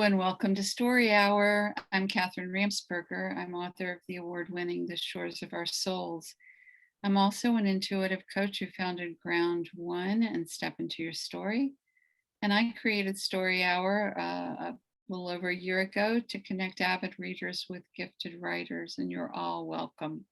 and welcome to Story Hour. I'm Catherine Ramsperger. I'm author of the award-winning The Shores of Our Souls. I'm also an intuitive coach who founded Ground One and Step Into Your Story. And I created Story Hour a little over a year ago to connect avid readers with gifted writers, and you're all welcome.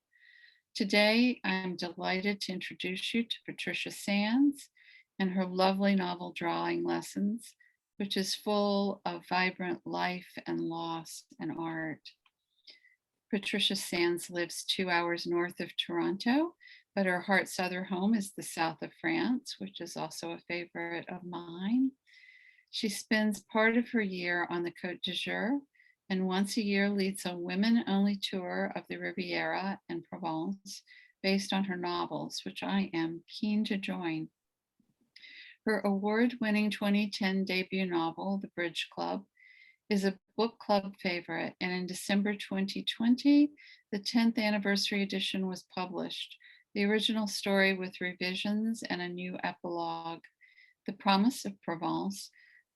Today, I'm delighted to introduce you to Patricia Sands and her lovely novel Drawing Lessons, which is full of vibrant life and loss and art. Patricia Sands lives 2 hours north of Toronto, but her heart's other home is the south of France, which is also a favorite of mine. She spends part of her year on the Côte d'Azur and once a year leads a women-only tour of the Riviera and Provence based on her novels, which I am keen to join. Her award-winning 2010 debut novel, The Bridge Club, is a book club favorite, and in December 2020, the 10th anniversary edition was published, the original story with revisions and a new epilogue. The Promise of Provence,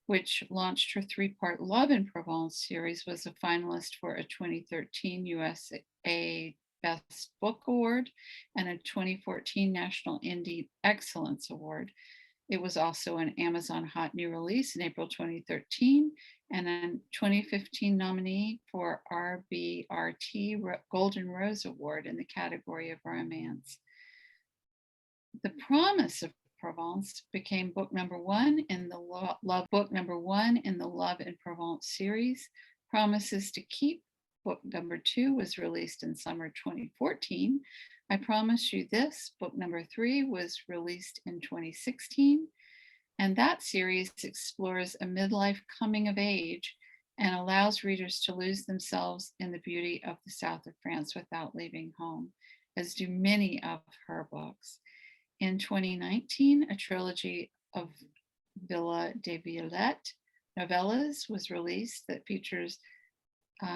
which launched her three-part Love in Provence series, was a finalist for a 2013 USA Best Book Award and a 2014 National Indie Excellence Award. It was also an Amazon Hot New Release in April 2013 and a 2015 nominee for RBRT Golden Rose Award in the category of romance. The Promise of Provence became book number one in the Love in Provence series. Promises to Keep, book number 2, was released in summer 2014. I Promise You This, book number 3, was released in 2016. And that series explores a midlife coming of age and allows readers to lose themselves in the beauty of the south of France without leaving home, as do many of her books. In 2019, a trilogy of Villa de Villette novellas was released that features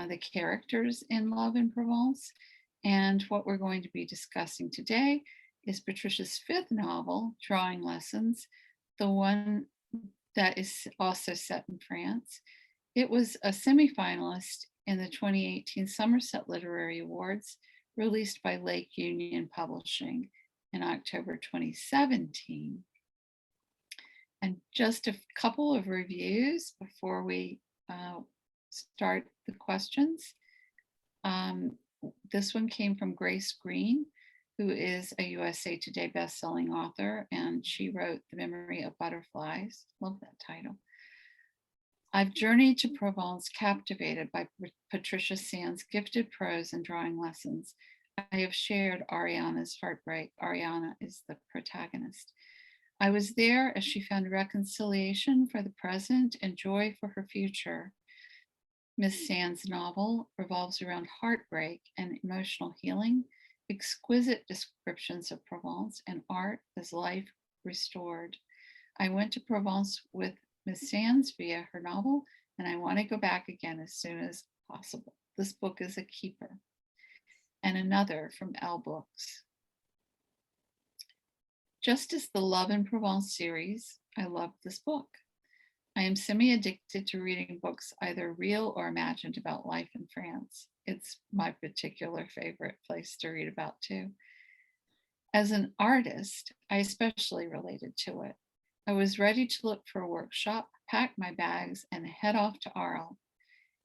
the characters in Love in Provence. And what we're going to be discussing today is Patricia's 5th novel, Drawing Lessons, the one that is also set in France. It was a semifinalist in the 2018 Somerset Literary Awards, released by Lake Union Publishing in October 2017. And just a couple of reviews before we start the questions. This one came from Grace Green, who is a USA Today bestselling author, and she wrote The Memory of Butterflies. Love that title. I've journeyed to Provence captivated by Patricia Sands' gifted prose and drawing lessons. I have shared Ariana's heartbreak. Ariana is the protagonist. I was there as she found reconciliation for the present and joy for her future. Miss Sands' novel revolves around heartbreak and emotional healing, exquisite descriptions of Provence, and art as life restored. I went to Provence with Miss Sands via her novel, and I want to go back again as soon as possible. This book is a keeper. And another from L Books. Just as the Love in Provence series, I love this book. I am semi-addicted to reading books, either real or imagined, about life in France. It's my particular favorite place to read about too. As an artist, I especially related to it. I was ready to look for a workshop, pack my bags, and head off to Arles.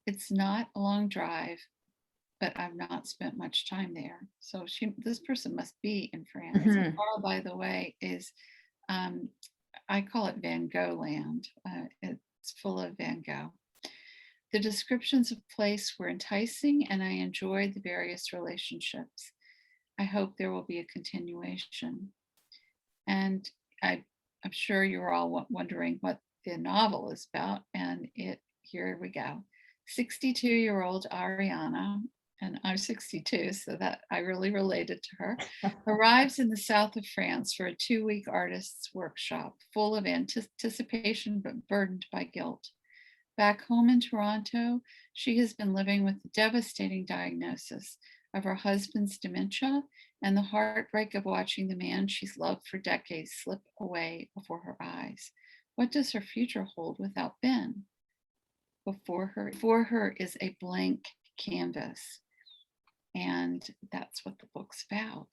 It's not a long drive, but I've not spent much time there. So this person must be in France. Mm-hmm. Arles, by the way, is, I call it Van Gogh land. It's full of Van Gogh. The descriptions of place were enticing, and I enjoyed the various relationships. I hope there will be a continuation. And I'm sure you're all wondering what the novel is about, and here we go. 62-year-old Ariana, and I'm 62, so that I really related to her, arrives in the south of France for a 2-week artist's workshop, full of anticipation but burdened by guilt. Back home in Toronto, she has been living with the devastating diagnosis of her husband's dementia and the heartbreak of watching the man she's loved for decades slip away before her eyes. What does her future hold without Ben? Before her is a blank canvas. And that's what the book's about.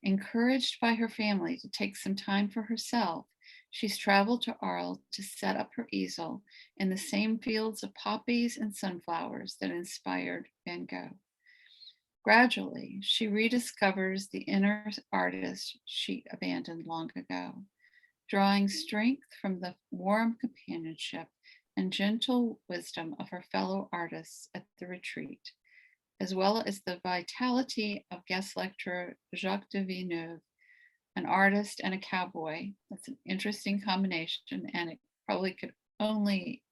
Encouraged by her family to take some time for herself, she's traveled to Arles to set up her easel in the same fields of poppies and sunflowers that inspired Van Gogh. Gradually, she rediscovers the inner artist she abandoned long ago, drawing strength from the warm companionship and gentle wisdom of her fellow artists at the retreat, as well as the vitality of guest lecturer Jacques de Villeneuve, an artist and a cowboy. That's an interesting combination, and it probably could only,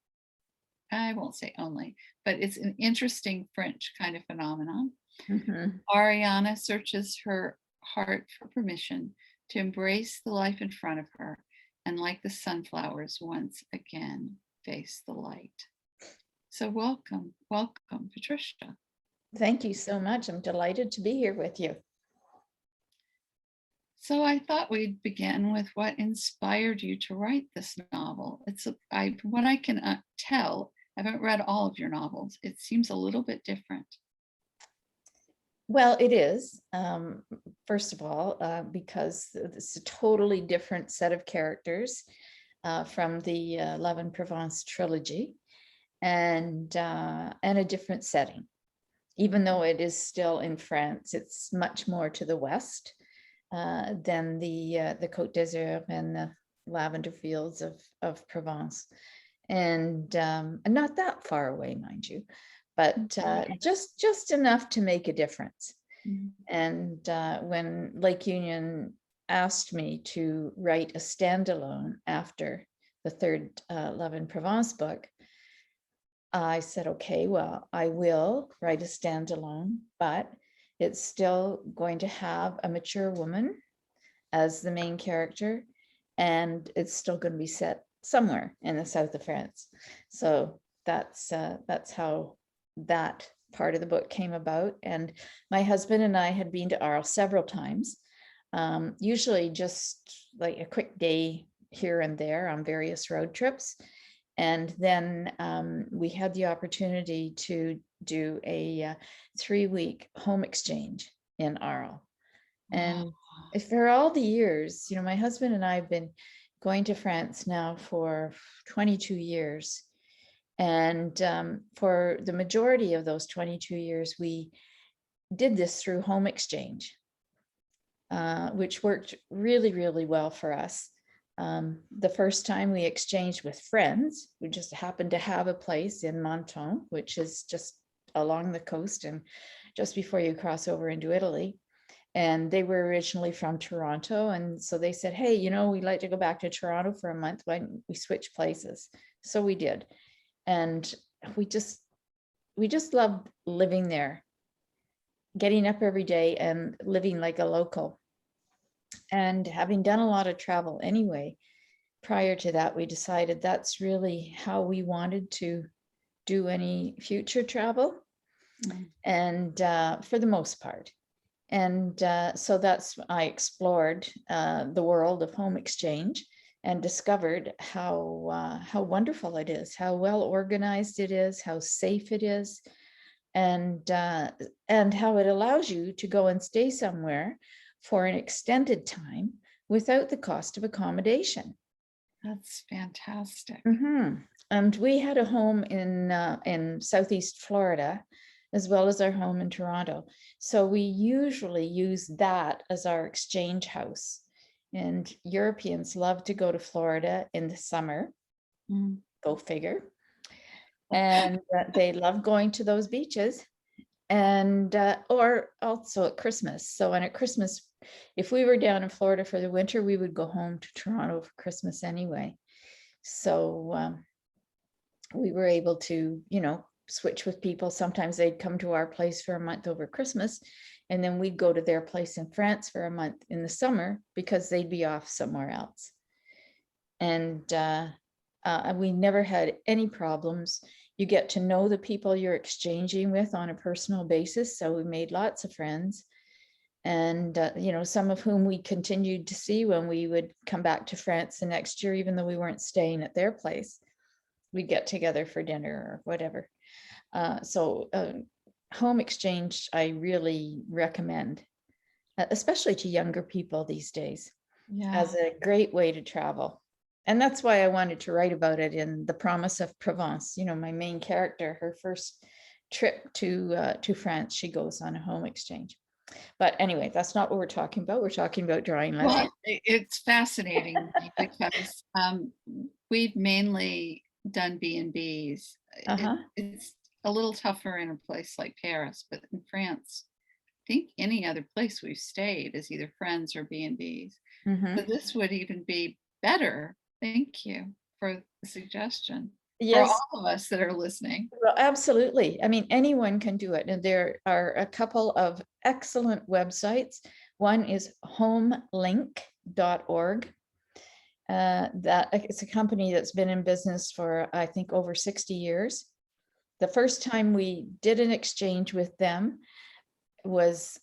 I won't say only, but it's an interesting French kind of phenomenon. Mm-hmm. Ariana searches her heart for permission to embrace the life in front of her and, like the sunflowers, once again face the light. So welcome, Patricia. Thank you so much. I'm delighted to be here with you. So I thought we'd begin with what inspired you to write this novel. From what I can tell, I haven't read all of your novels. It seems a little bit different. Well, it is, first of all, because it's a totally different set of characters from the Love in Provence trilogy, and a different setting. Even though it is still in France, it's much more to the west than the Côte d'Azur and the lavender fields of Provence, and not that far away, mind you, but just enough to make a difference. Mm-hmm. And when Lake Union asked me to write a standalone after the third Love in Provence book, I said, okay, well, I will write a standalone, but it's still going to have a mature woman as the main character, and it's still going to be set somewhere in the south of France. So that's how that part of the book came about. And my husband and I had been to Arles several times, usually just like a quick day here and there on various road trips. And then we had the opportunity to do a 3-week home exchange in Arles. And for all the years, my husband and I have been going to France now for 22 years. And for the majority of those 22 years, we did this through home exchange, which worked really, really well for us. The first time we exchanged with friends, we just happened to have a place in Menton, which is just along the coast and just before you cross over into Italy. And they were originally from Toronto. And so they said, hey, we'd like to go back to Toronto for a month. Why don't we switch places? So we did. And we just loved living there, getting up every day and living like a local. And having done a lot of travel anyway, prior to that, we decided that's really how we wanted to do any future travel. Mm-hmm. And for the most part. And so I explored the world of home exchange and discovered how wonderful it is, how well organized it is, how safe it is, and how it allows you to go and stay somewhere for an extended time without the cost of accommodation. That's fantastic. Mm-hmm. And we had a home in Southeast Florida, as well as our home in Toronto. So we usually use that as our exchange house. And Europeans love to go to Florida in the summer. Mm. Go figure. And they love going to those beaches. And or also at Christmas. So at Christmas, if we were down in Florida for the winter, we would go home to Toronto for Christmas anyway. So we were able to, switch with people. Sometimes they'd come to our place for a month over Christmas, and then we'd go to their place in France for a month in the summer because they'd be off somewhere else. And we never had any problems. You get to know the people you're exchanging with on a personal basis. So we made lots of friends, and some of whom we continued to see when we would come back to France the next year, even though we weren't staying at their place. we'd get together for dinner or whatever. So home exchange, I really recommend, especially to younger people these days, as Yeah. a great way to travel. And that's why I wanted to write about it in The Promise of Provence. My main character, her first trip to France, she goes on a home exchange. But anyway, that's not what we're talking about. We're talking about drawing lessons. Well, it's fascinating because we've mainly done B&Bs. Uh-huh. It's a little tougher in a place like Paris, but in France, I think any other place we've stayed is either friends or B&Bs. So Mm-hmm. this would even be better. Thank you for the suggestion for Yes, all of us that are listening. well, absolutely. I mean, anyone can do it. And there are a couple of excellent websites. One is homelink.org. That it's a company that's been in business for, I think, over 60 years. The first time we did an exchange with them was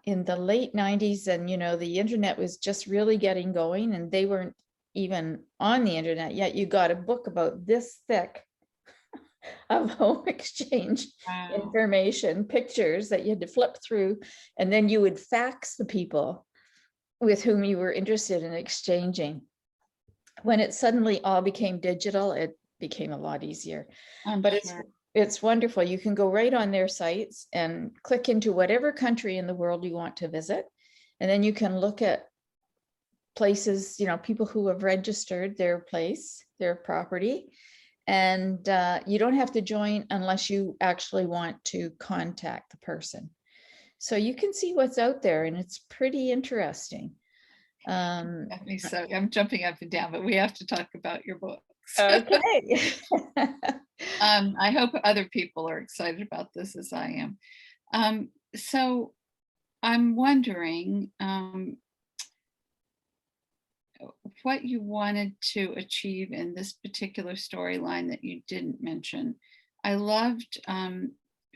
in the late 90s, and the internet was just really getting going, and they weren't even on the internet yet. You got a book about this thick of home exchange Wow. information, pictures that you had to flip through, and then you would fax the people with whom you were interested in exchanging. When it suddenly all became digital, it became a lot easier. I'm But sure. it's wonderful. You can go right on their sites and click into whatever country in the world you want to visit. And then you can look at places, people who have registered their place, their property. And you don't have to join unless you actually want to contact the person. So you can see what's out there, and it's pretty interesting. So I'm jumping up and down, but we have to talk about your books. Okay. I hope other people are excited about this as I am. So I'm wondering what you wanted to achieve in this particular storyline that you didn't mention. I loved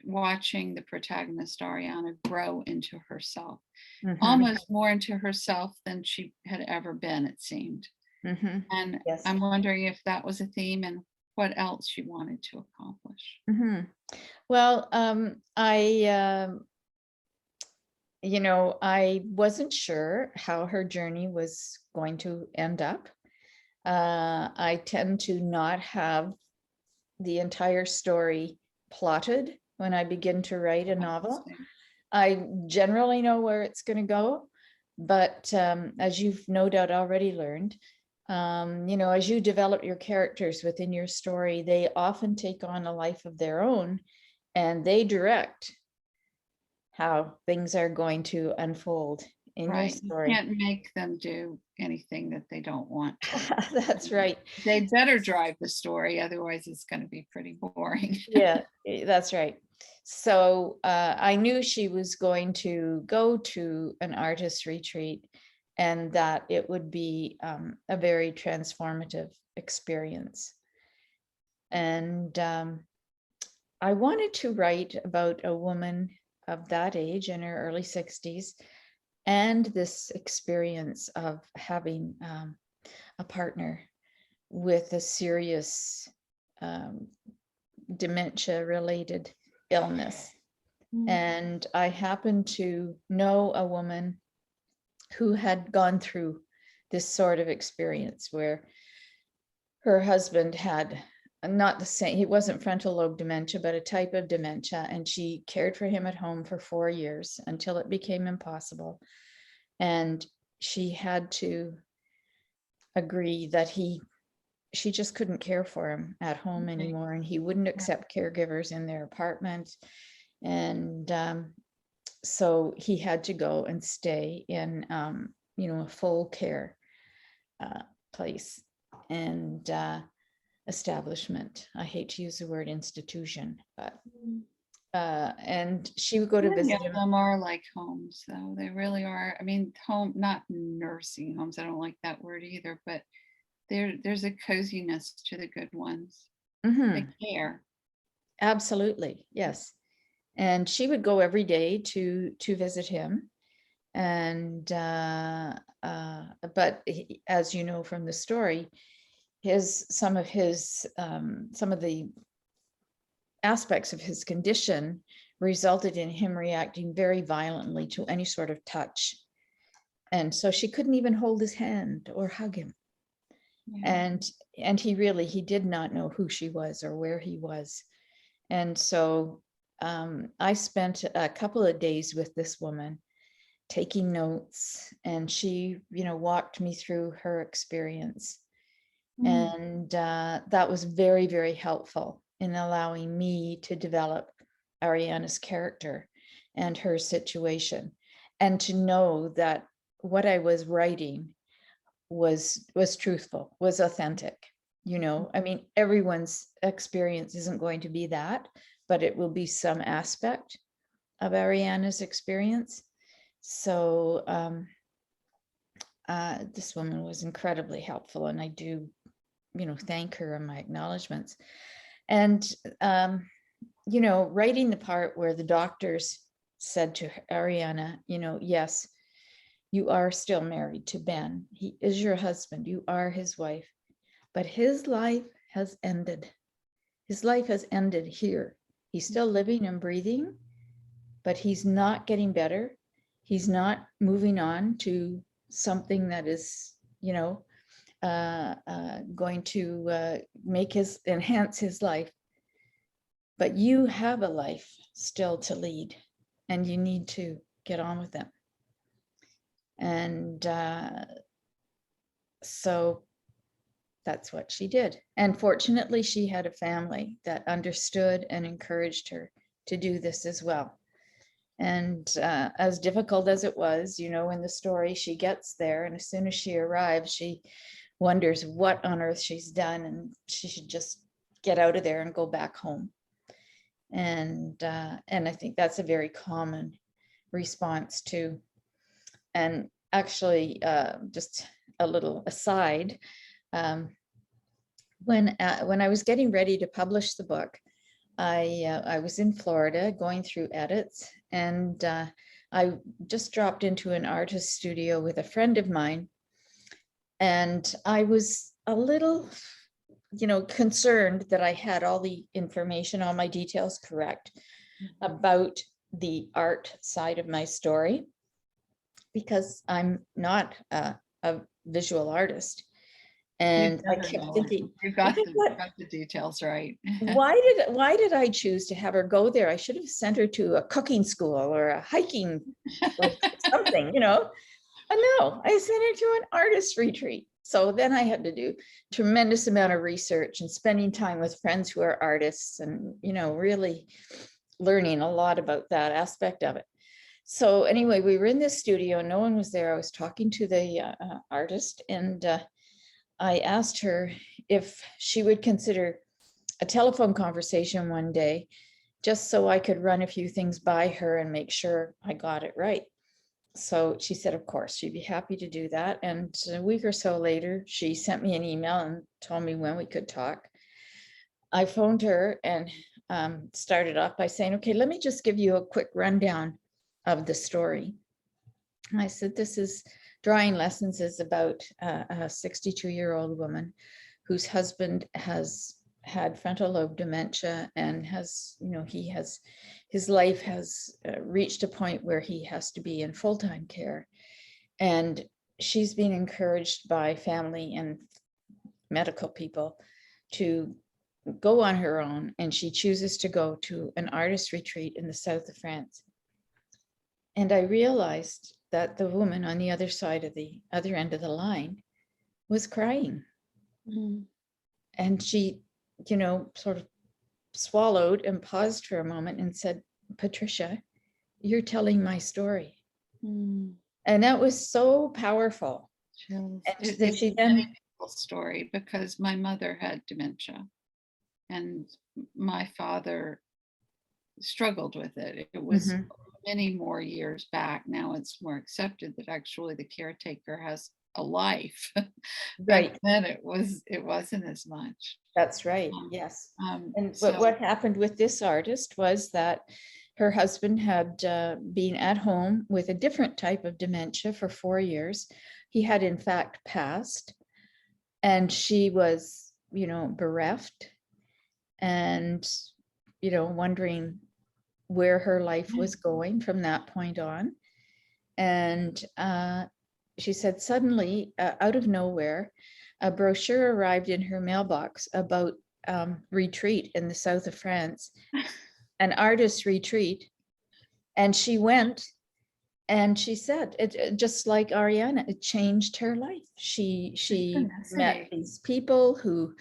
watching the protagonist, Ariana, grow into herself, Mhm. almost more into herself than she had ever been, it seemed. Mhm. And Yes. I'm wondering if that was a theme and what else you wanted to accomplish. Mhm. Well, I wasn't sure how her journey was going to end up. I tend to not have the entire story plotted when I begin to write a novel. I generally know where it's going to go, but as you've no doubt already learned, as you develop your characters within your story, they often take on a life of their own, and they direct how things are going to unfold in your Right. You story. can't make them do anything that they don't want to. That's right. They better drive the story, otherwise it's going to be pretty boring. Yeah, that's right. So I knew she was going to go to an artist retreat, and that it would be a very transformative experience. And I wanted to write about a woman of that age, in her early 60s, and this experience of having a partner with a serious dementia related illness. And I happened to know a woman who had gone through this sort of experience, where her husband had not the same, he wasn't frontal lobe dementia, but a type of dementia. And she cared for him at home for 4 years until it became impossible. And she had to agree that she just couldn't care for him at home anymore, and he wouldn't accept caregivers in their apartment. And so he had to go and stay in a full care place and establishment. I hate to use the word institution, but and she would go to Many visit of him. them are like homes, though. They really are. I mean, not nursing homes. I don't like that word either, but there's a coziness to the good ones. They care. Absolutely, yes. And she would go every day to visit him. And but as you know from the story, some of the aspects of his condition resulted in him reacting very violently to any sort of touch. And so she couldn't even hold his hand or hug him. Yeah. And he did not know who she was or where he was. And so I spent a couple of days with this woman taking notes, and she, walked me through her experience. And that was very, very helpful in allowing me to develop Ariana's character and her situation, and to know that what I was writing was truthful, was authentic. I mean, everyone's experience isn't going to be that, but it will be some aspect of Ariana's experience. So this woman was incredibly helpful, and I do, thank her in my acknowledgements. And writing the part where the doctors said to Ariana, yes, you are still married to Ben. He is your husband. You are his wife. But his life has ended. His life has ended here. He's still living and breathing, but he's not getting better. He's not moving on to something that is, going to enhance his life. But you have a life still to lead, and you need to get on with them. And so that's what she did. And fortunately, she had a family that understood and encouraged her to do this as well. And as difficult as it was, in the story, she gets there, and as soon as she arrives, she wonders what on earth she's done, and she should just get out of there and go back home. And I think that's a very common response too. And actually, just a little aside, when I was getting ready to publish the book, I was in Florida going through edits, and I just dropped into an artist studio with a friend of mine, and I was a little, concerned that I had all the information, all my details correct about the art side of my story, because I'm not a visual artist. And I kept thinking, you got the details right. why did I choose to have her go there? I should have sent her to a cooking school or a hiking or something, And no, I sent her to an artist retreat. So then I had to do tremendous amount of research and spending time with friends who are artists, and, really learning a lot about that aspect of it. So anyway, we were in this studio, no one was there. I was talking to the artist, and I asked her if she would consider a telephone conversation one day, just so I could run a few things by her and make sure I got it right. So she said, of course, she'd be happy to do that. And a week or so later, she sent me an email and told me when we could talk. I phoned her and started off by saying, okay, let me just give you a quick rundown of the story. I said, this is Drawing Lessons is about a 62-year-old woman whose husband has had frontal lobe dementia, and has, his life has reached a point where he has to be in full-time care. And she's been encouraged by family and medical people to go on her own, and she chooses to go to an artist retreat in the south of France. And I realized that the woman on the other side of the other end of the line was crying. And she, sort of swallowed and paused for a moment and said, Patricia, you're telling my story. And that was so powerful. It's a beautiful story, because my mother had dementia and my father struggled with it. It was many more years back. Now it's more accepted that actually the caretaker has a life. Right. Back then it wasn't as much. That's right. Yes. And what happened with this artist was that her husband had been at home with a different type of dementia for 4 years. He had in fact passed. And she was, bereft and, wondering where her life was going from that point on. And she said suddenly, out of nowhere, a brochure arrived in her mailbox about retreat in the south of France, an artist retreat. And she went, and she said, it just like Ariana, it changed her life. She met these people who,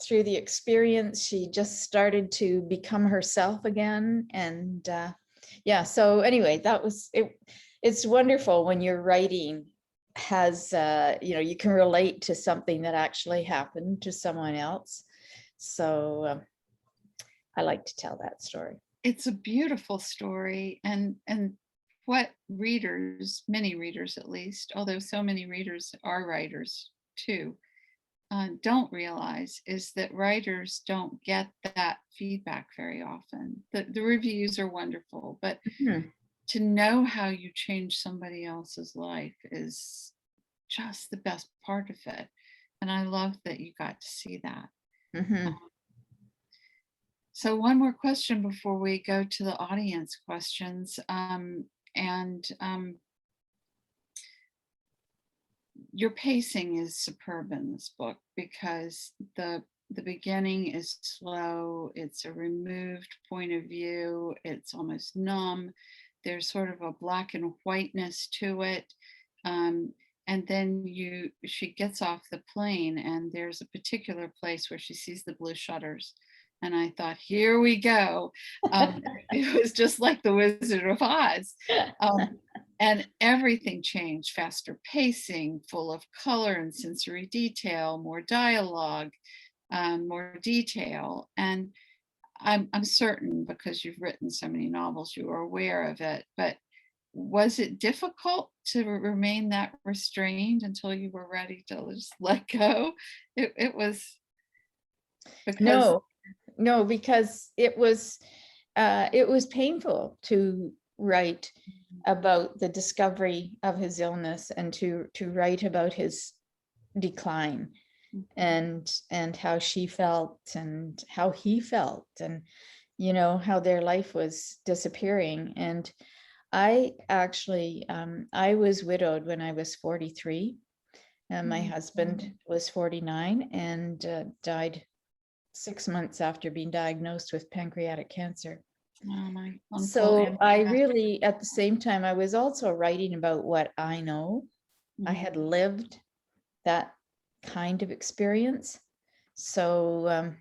through the experience, she just started to become herself again. And yeah, so anyway, that was it. It's wonderful when your writing has, you can relate to something that actually happened to someone else. So I like to tell that story. It's a beautiful story, and what readers, many readers at least, although so many readers are writers too, don't realize is that writers don't get that feedback very often. The reviews are wonderful, but to know how you change somebody else's life is just the best part of it. And I love that you got to see that. So one more question before we go to the audience questions. Your pacing is superb in this book because the beginning is slow. It's a removed point of view. It's almost numb. There's sort of a black and whiteness to it. And then she gets off the plane, and there's a particular place where she sees the blue shutters. And I thought, here we go. It was just like the Wizard of Oz. And everything changed, faster pacing, full of color and sensory detail, more dialogue, more detail. And I'm certain, because you've written so many novels, you are aware of it. But was it difficult to remain that restrained until you were ready to just let go? It was because no, because it was painful to write about the discovery of his illness and to write about his decline and how she felt and how he felt and how their life was disappearing. And I actually I was widowed when I was 43, and my husband was 49 and died 6 months after being diagnosed with pancreatic cancer. So I really, at the same time, I was also writing about what I know. I had lived that kind of experience. So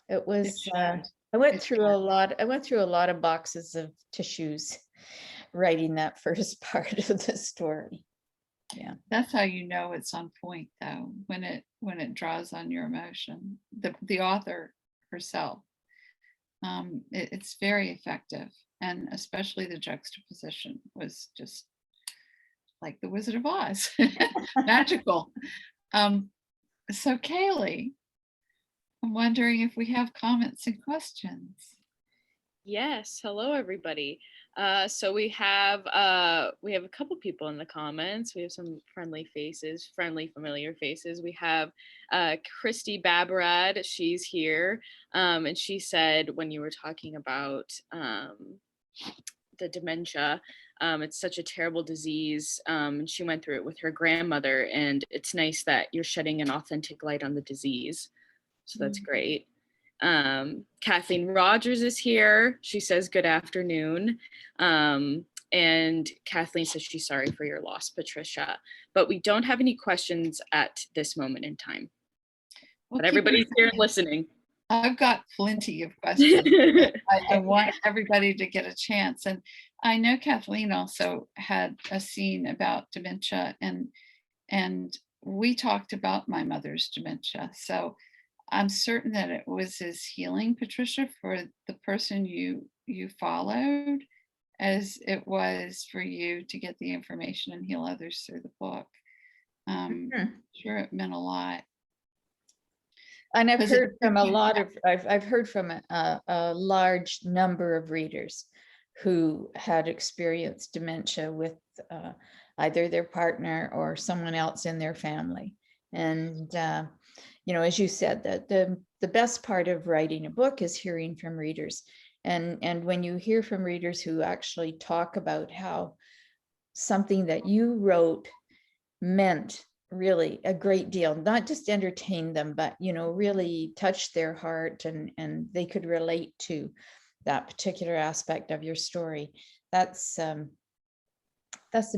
it was, I went through a lot of boxes of tissues writing that first part of the story. Yeah. That's how you know it's on point, though, when it draws on your emotion. The author herself. It's very effective, and especially the juxtaposition was just like the Wizard of Oz, magical. So Kaylee, I'm wondering if we have comments and questions. Yes, hello everybody. So we have a couple people in the comments. We have some friendly faces, familiar faces. We have Christy Babarad, she's here. And she said when you were talking about the dementia, it's such a terrible disease. And she went through it with her grandmother, and it's nice that you're shedding an authentic light on the disease. So that's great. Kathleen Rogers is here. She says good afternoon. And Kathleen says she's sorry for your loss, Patricia. But we don't have any questions at this moment in time. But everybody's here and listening. I've got plenty of questions. I want everybody to get a chance. And I know Kathleen also had a scene about dementia, and we talked about my mother's dementia. So I'm certain that it was as healing, Patricia, for the person you followed as it was for you to get the information and heal others through the book. Sure, it meant a lot. And I've heard from I've heard from a large number of readers who had experienced dementia with either their partner or someone else in their family. And, as you said, that the best part of writing a book is hearing from readers. And when you hear from readers who actually talk about how something that you wrote meant really a great deal, not just entertain them, but, really touched their heart, and they could relate to that particular aspect of your story. That's the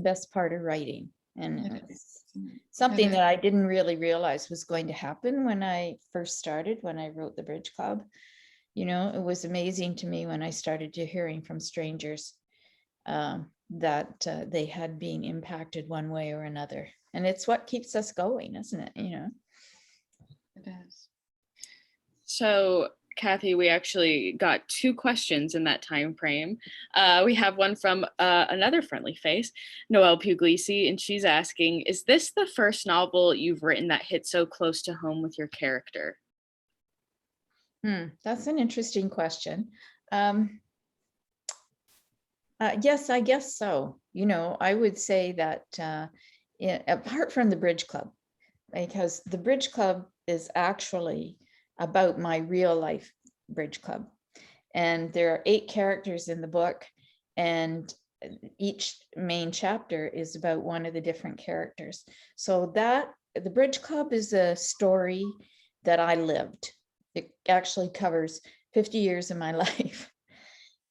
best part of writing. And it's something that I didn't really realize was going to happen when I first started, when I wrote the Bridge Club. It was amazing to me when I started to hearing from strangers that they had been impacted one way or another. And it's what keeps us going, isn't it? It is. So, Kathy, we actually got 2 questions in that time frame. We have one from another friendly face, Noelle Puglisi, and she's asking, is this the first novel you've written that hit so close to home with your character? That's an interesting question. Yes, I guess so. I would say that apart from the Bridge Club, because the Bridge Club is actually about my real life Bridge Club. And there are 8 characters in the book, and each main chapter is about one of the different characters. So the Bridge Club is a story that I lived. It actually covers 50 years of my life.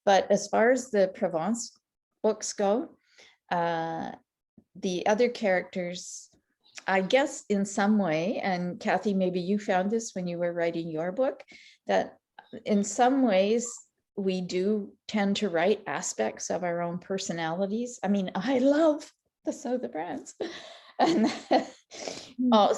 But as far as the Provence books go, the other characters, I guess in some way, and Kathy, maybe you found this when you were writing your book, that in some ways we do tend to write aspects of our own personalities. I mean, I love the South of France, and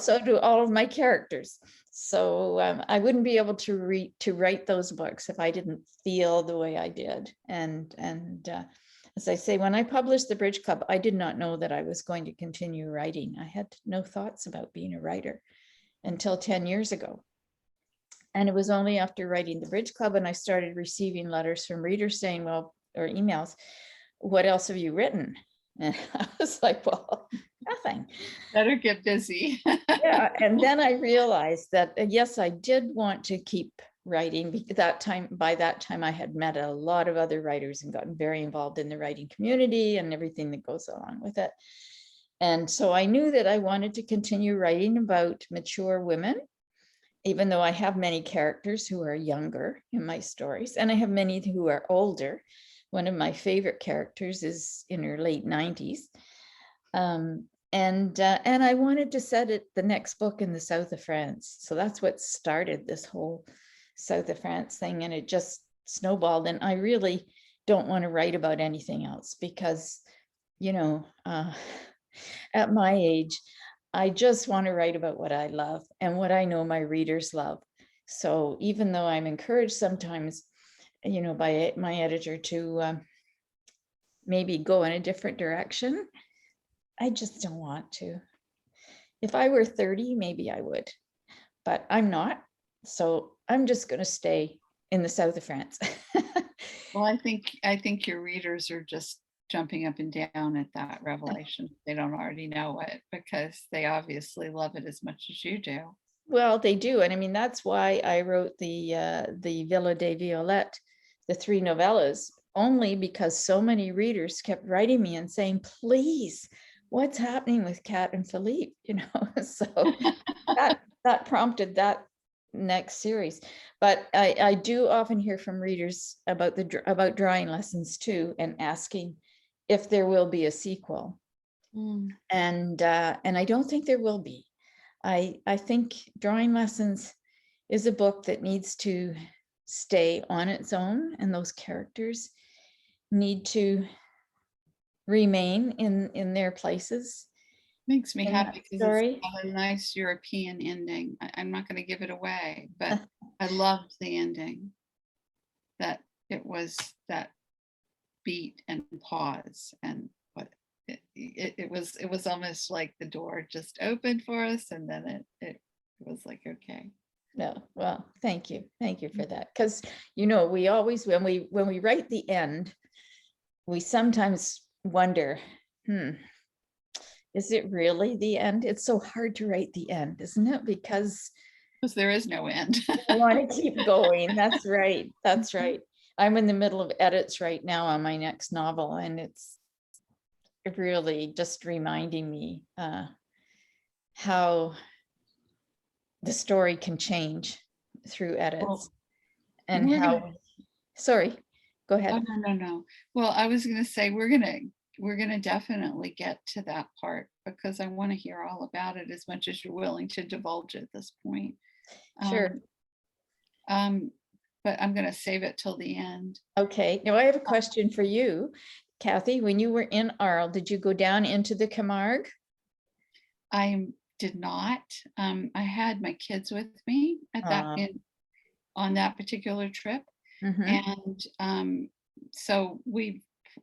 so do all of my characters. So I wouldn't be able to write those books if I didn't feel the way I did. And as I say, when I published the Bridge Club, I did not know that I was going to continue writing. I had no thoughts about being a writer until 10 years ago. And it was only after writing the Bridge Club and I started receiving letters from readers saying, well, or emails, what else have you written? And I was like, well, nothing. Better get busy. Yeah. And then I realized that, yes, I did want to keep writing. By that time, I had met a lot of other writers and gotten very involved in the writing community and everything that goes along with it. And so I knew that I wanted to continue writing about mature women, even though I have many characters who are younger in my stories, and I have many who are older. One of my favorite characters is in her late 90s. And I wanted to set the next book in the South of France. So that's what started this whole South of France thing, and it just snowballed. And I really don't want to write about anything else because, at my age, I just want to write about what I love and what I know my readers love. So even though I'm encouraged sometimes, by my editor to maybe go in a different direction, I just don't want to. If I were 30, maybe I would, but I'm not. So I'm just going to stay in the South of France. Well, I think your readers are just jumping up and down at that revelation. They don't already know it because they obviously love it as much as you do. Well, they do. And I mean, that's why I wrote the Villa de Violette, the 3 novellas, only because so many readers kept writing me and saying, please, what's happening with Kat and Philippe? So that prompted that next series. But I do often hear from readers about drawing lessons too, and asking if there will be a sequel. And I don't think there will be. I think Drawing Lessons is a book that needs to stay on its own, and those characters need to remain in their places. Makes me happy because it's got a nice European ending. I'm not going to give it away, but I loved the ending. That it was that beat and pause, and what it was almost like the door just opened for us, and then it was like, okay. No, well, thank you for that, because we always, when we write the end, we sometimes wonder, Is it really the end? It's so hard to write the end, isn't it? Because there is no end. I want to keep going. That's right. That's right. I'm in the middle of edits right now on my next novel, and it's really just reminding me how the story can change through edits. Well, and how sorry, go ahead. Oh, no. Well, I was going to say we're going to definitely get to that part, because I want to hear all about it as much as you're willing to divulge at this point. Sure. But I'm going to save it till the end. Okay. Now I have a question for you, Kathy. When you were in Arles, did you go down into the Camargue? I did not. I had my kids with me at on that particular trip. And so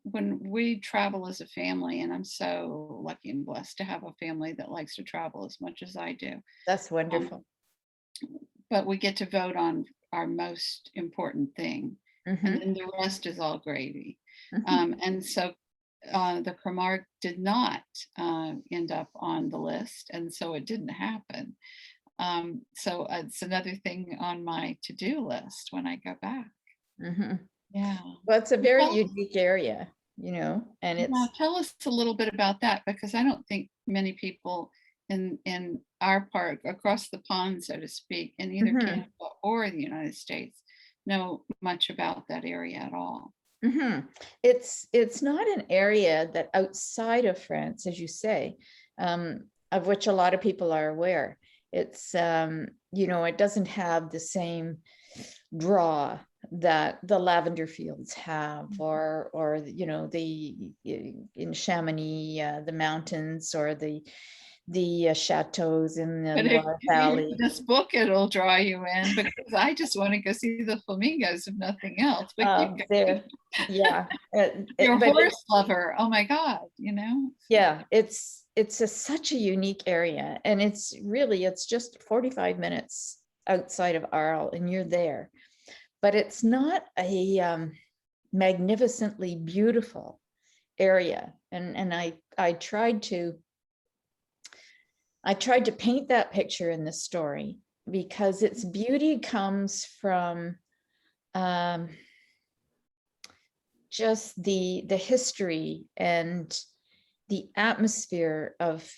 when we travel as a family, and I'm so lucky and blessed to have a family that likes to travel as much as I do. That's wonderful. But we get to vote on our most important thing, and then the rest is all gravy. And so the Camargue did not end up on the list, and so it didn't happen. So it's another thing on my to-do list when I go back. Yeah. Well, it's a very unique area, and it's. Tell us a little bit about that, because I don't think many people in our part, across the pond, so to speak, in either Canada or the United States, know much about that area at all. It's not an area that outside of France, as you say, of which a lot of people are aware. It's it doesn't have the same draw that the lavender fields have, or the in Chamonix, the mountains, or the chateaus in the Loire Valley. This book, it'll draw you in, because I just want to go see the flamingos, if nothing else. But yeah, you're a horse lover. Oh my God, Yeah, it's such a unique area, and it's just 45 minutes outside of Arles, and you're there. But it's not a magnificently beautiful area, and I tried to paint that picture in the story, because its beauty comes from just the history and the atmosphere of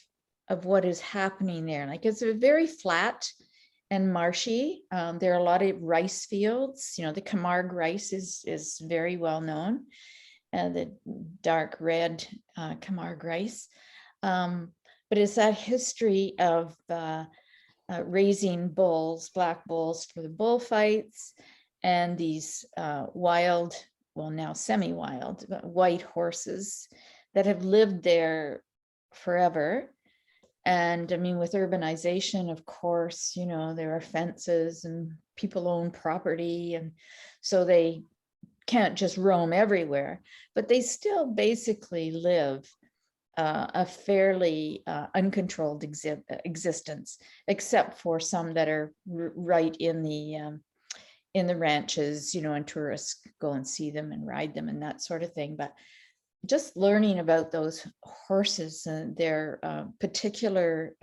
what is happening there. Like, it's a very flat and marshy. There are a lot of rice fields. The Camargue rice is very well known, the dark red Camargue rice. But it's that history of raising bulls, black bulls, for the bullfights, and these wild, well, now semi-wild, white horses that have lived there forever. And I mean, with urbanization, of course, there are fences and people own property, and so they can't just roam everywhere, but they still basically live a fairly uncontrolled existence, except for some that are right in the ranches, and tourists go and see them and ride them and that sort of thing. But just learning about those horses and their particular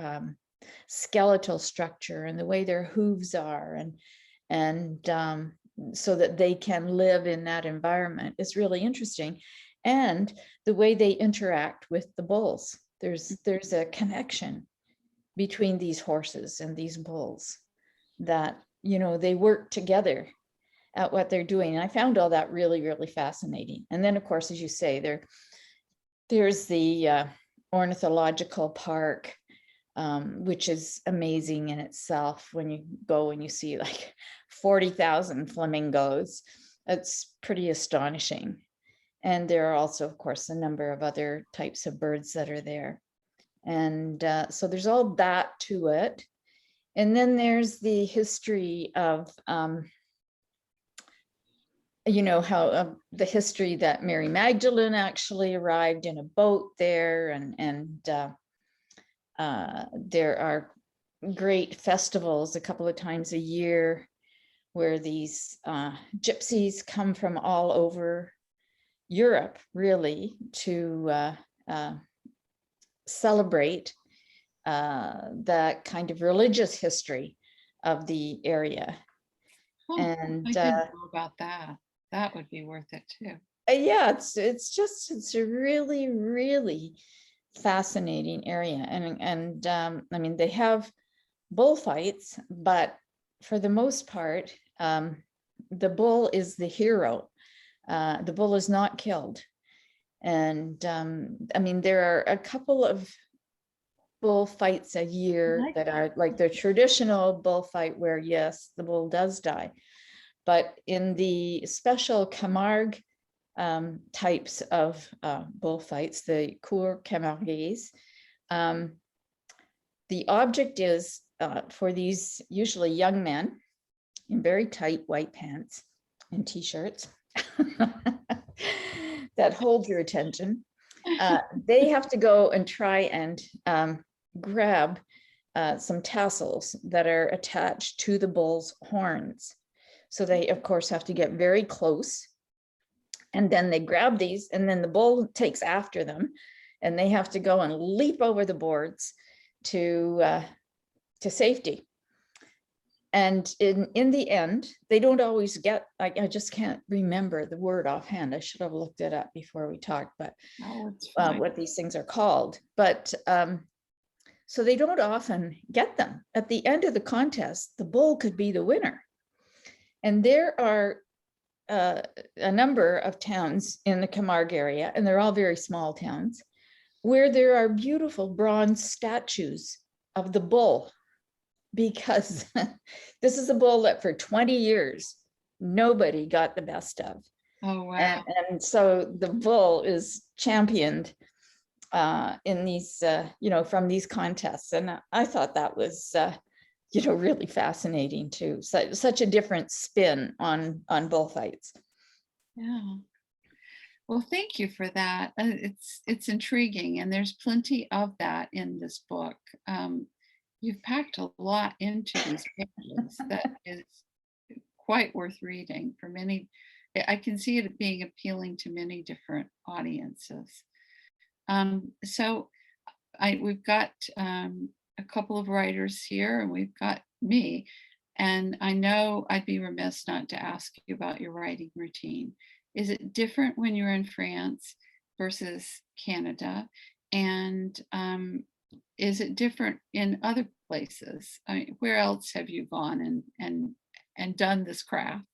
skeletal structure and the way their hooves are, and so that they can live in that environment is really interesting. And the way they interact with the bulls, there's a connection between these horses and these bulls, that they work together at what they're doing. And I found all that really, really fascinating. And then, of course, as you say, there's the ornithological park, which is amazing in itself. When you go and you see like 40,000 flamingos, it's pretty astonishing. And there are also, of course, a number of other types of birds that are there. And so there's all that to it. And then there's the history of how the history that Mary Magdalene actually arrived in a boat there, and there are great festivals a couple of times a year where these gypsies come from all over Europe, really, to celebrate that kind of religious history of the area. Oh, And I didn't know about that. That would be worth it too. yeah, it's a really, really fascinating area. And I mean, they have bullfights, but for the most part, the bull is the hero. The bull is not killed. And I mean, there are a couple of bullfights a year that are like the traditional bullfight where, yes, the bull does die. But in the special Camargue types of bullfights, the cours Camarguais, the object is for these usually young men in very tight white pants and t-shirts that hold your attention. They have to go and try and grab some tassels that are attached to the bull's horns. So they, of course, have to get very close. And then they grab these, and then the bull takes after them, and they have to go and leap over the boards to safety. And in the end, they don't always get, I just can't remember the word offhand. I should have looked it up before we talked, but what these things are called. But so they don't often get them. At the end of the contest, the bull could be the winner. And there are a number of towns in the Camargue area, and they're all very small towns, where there are beautiful bronze statues of the bull, because this is a bull that for 20 years, nobody got the best of. Oh, wow. And so the bull is championed in these, from these contests. And I thought that was, really fascinating too. Such a different spin on bullfights. Yeah. Well, thank you for that. It's intriguing, and there's plenty of that in this book. You've packed a lot into these pages that is quite worth reading for many. I can see it being appealing to many different audiences. So we've got a couple of writers here, and we've got me. And I know I'd be remiss not to ask you about your writing routine. Is it different when you're in France versus Canada? And is it different in other places? I mean, where else have you gone and done this craft?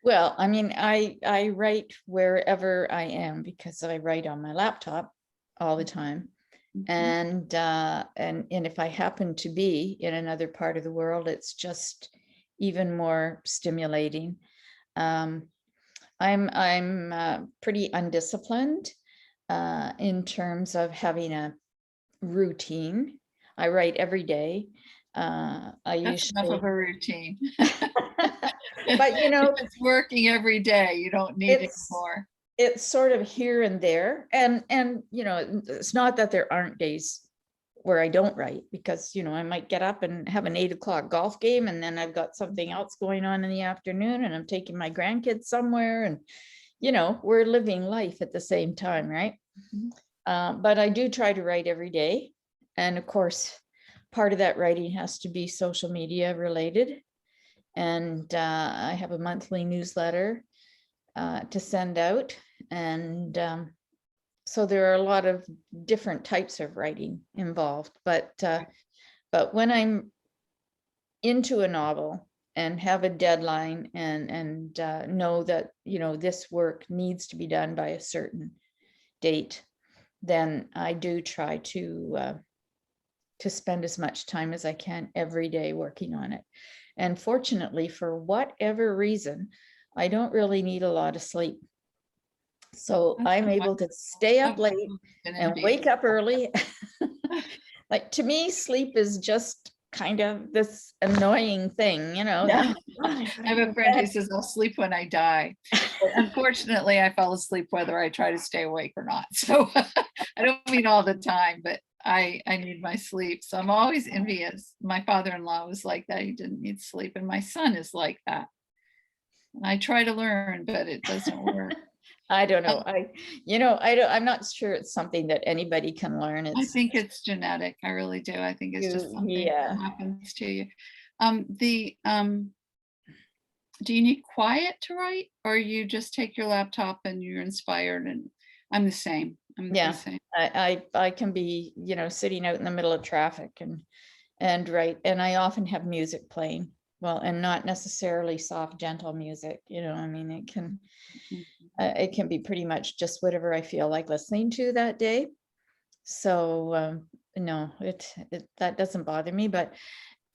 Well, I mean, I write wherever I am, because I write on my laptop all the time. And if I happen to be in another part of the world, it's just even more stimulating. I'm pretty undisciplined in terms of having a routine. I write every day. That's enough of a routine. But if it's working every day, you don't need it more. It's sort of here and there, and it's not that there aren't days where I don't write, because I might get up and have an 8 o'clock golf game, and then I've got something else going on in the afternoon, and I'm taking my grandkids somewhere, and we're living life at the same time, right? Mm-hmm. But I do try to write every day, and of course, part of that writing has to be social media related, and I have a monthly newsletter to send out. And so there are a lot of different types of writing involved, but when I'm into a novel and have a deadline and know that this work needs to be done by a certain date, then I do try to spend as much time as I can every day working on it. And fortunately, for whatever reason, I don't really need a lot of sleep. So I'm able to stay up late and wake up early. Like, to me, sleep is just kind of this annoying thing, Yeah. I have a friend who says I'll sleep when I die. But unfortunately, I fall asleep whether I try to stay awake or not. So I don't mean all the time, but I need my sleep. So I'm always envious. My father-in-law was like that. He didn't need sleep. And my son is like that. And I try to learn, but it doesn't work. I don't know. I'm not sure it's something that anybody can learn. I It's think it's genetic. I really do. I think it's just something yeah. that happens to you. The do you need quiet to write, or you just take your laptop and you're inspired? And I'm the same. I'm the Yeah. same. I can be, sitting out in the middle of traffic and write. And I often have music playing. Well, and not necessarily soft, gentle music, I mean, Mhm. it can be pretty much just whatever I feel like listening to that day. So no, that doesn't bother me, but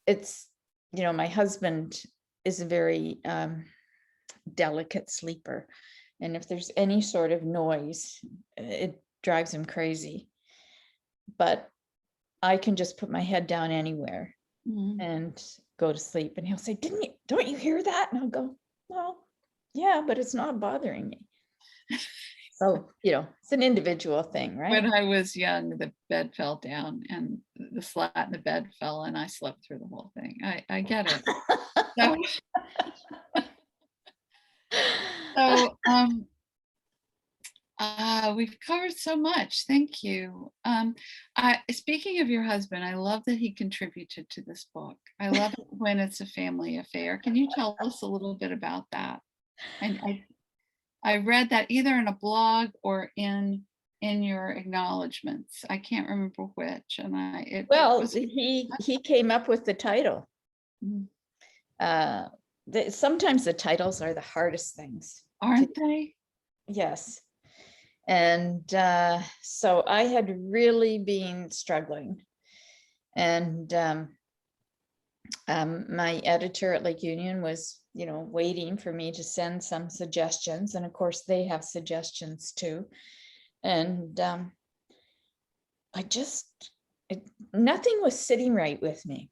it's, my husband is a very delicate sleeper. And if there's any sort of noise, it drives him crazy. But I can just put my head down anywhere Mhm. and go to sleep. And he'll say, don't you hear that? And I'll go, well, yeah, but it's not bothering me. So, it's an individual thing, right? When I was young, the bed fell down and the slat in the bed fell, and I slept through the whole thing. I get it. So, so we've covered so much. Thank you. Speaking of your husband, I love that he contributed to this book. I love it when it's a family affair. Can you tell us a little bit about that? And I read that either in a blog or in your acknowledgments. I can't remember which, and it Well, was. he came up with the title. Mm. Uh, Sometimes the titles are the hardest things. Aren't they? Yes. And so I had really been struggling. And my editor at Lake Union was, waiting for me to send some suggestions. And of course, they have suggestions too. And nothing was sitting right with me.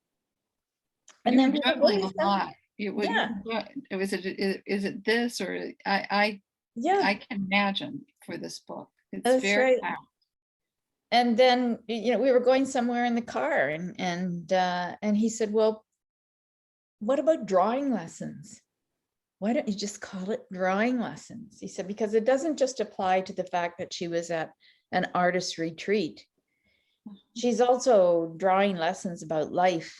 And You were then we were juggling going a some, lot. You yeah, were is it this, or yeah, I can imagine for this book. It's that's very right. packed. And then, we were going somewhere in the car and he said, well, what about drawing lessons? Why don't you just call it drawing lessons? He said, because it doesn't just apply to the fact that she was at an artist retreat. She's also drawing lessons about life